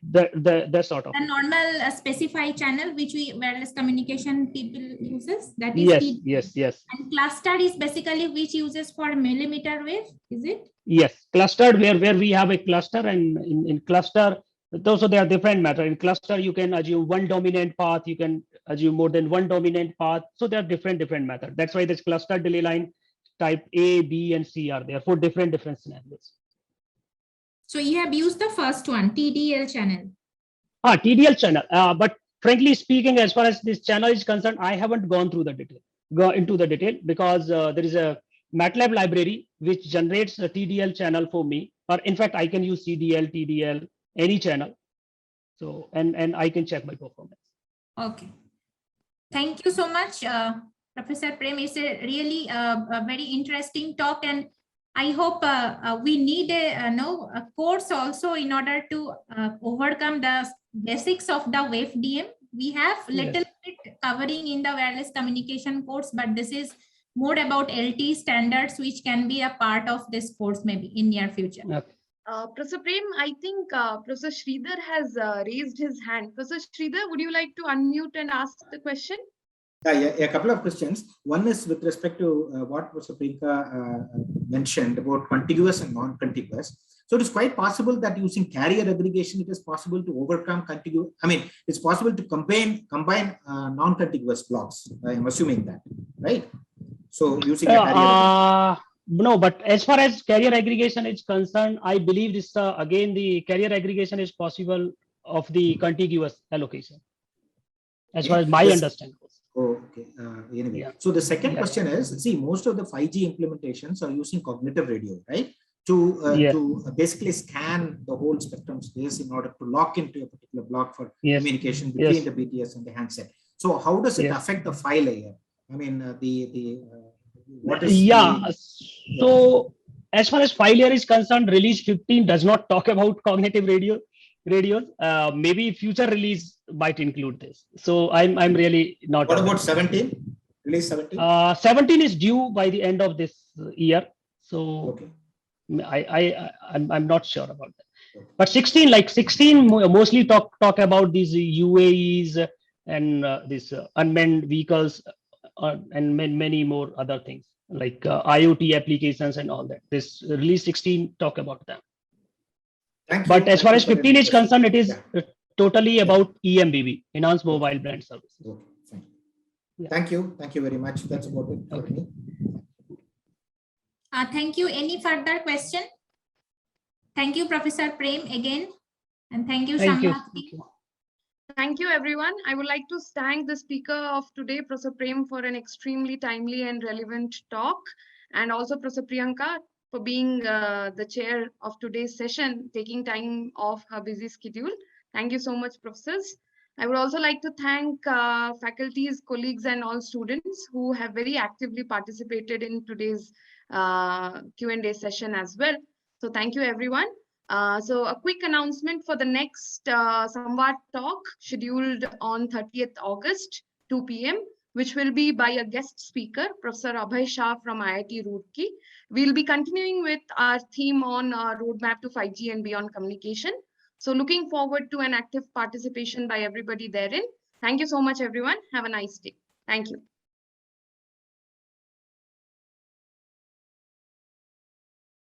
sort of the normal specified channel which we wireless communication people uses, that is yes. And clustered is basically which uses for millimeter wave, is it? Yes, clustered where we have a cluster, and in cluster, so there are different methods. In cluster, you can assume 1 dominant path, you can assume more than 1 dominant path. So there are different methods. That's why this cluster delay line type A, B, and C are there for different scenarios. So you have used the first one, TDL channel. TDL channel. But frankly speaking, as far as this channel is concerned, I haven't gone into the detail because there is a MATLAB library which generates a TDL channel for me. Or in fact, I can use CDL, TDL, any channel. So and I can check my performance. Okay. Thank you so much, Professor Prem. It's a really a very interesting talk, and I hope we need a course also in order to overcome the basics of the WAVE-DM. We have little bit covering in the wireless communication course, but this is more about LTE standards, which can be a part of this course maybe in near future. Okay. Professor Prem, I think Professor Sridhar has raised his hand. Professor Sridhar, would you like to unmute and ask the question? Yeah, a couple of questions. One is with respect to what Professor Priyanka mentioned about contiguous and non-contiguous. So it is quite possible that using carrier aggregation, it is possible to overcome contiguous. I mean, it's possible to combine non-contiguous blocks. I am assuming that, right? So using a carrier. No, but as far as carrier aggregation is concerned, I believe this again the carrier aggregation is possible of the contiguous allocation. As far as my understanding goes. Oh, okay. Anyway, so the second question is: see, most of the 5G implementations are using cognitive radio, right? To basically scan the whole spectrum space in order to lock into a particular block for communication between the BTS and the handset. So how does it affect the PHY layer? I mean, what is so as far as PHY layer is concerned, release 15 does not talk about cognitive radios. Maybe future release might include this. So I'm really not. What about 17? Release 17? 17 is due by the end of this year. So I'm not sure about that. But 16 mostly talk about these UAEs and these unmanned vehicles and many more other things like IoT applications and all that. This release 16 talk about them. But as far as 15 is concerned, it is totally about EMBB, Enhanced Mobile Brand Services. Okay, fine. Thank you. Thank you very much. That's about it for me. Thank you. Any further question? Thank you, Professor Prem, again. And thank you, Samvad. Thank you, everyone. I would like to thank the speaker of today, Professor Prem, for an extremely timely and relevant talk, and also Professor Priyanka for being the chair of today's session, taking time off her busy schedule. Thank you so much, professors. I would also like to thank faculties, colleagues, and all students who have very actively participated in today's Q&A session as well. So thank you, everyone. So a quick announcement for the next Samvad talk scheduled on 30th August, 2 p.m., which will be by a guest speaker, Professor Abhay Shah from IIT Roorkee. We'll be continuing with our theme on roadmap to 5G and beyond communication. So looking forward to an active participation by everybody therein. Thank you so much, everyone. Have a nice day. Thank you.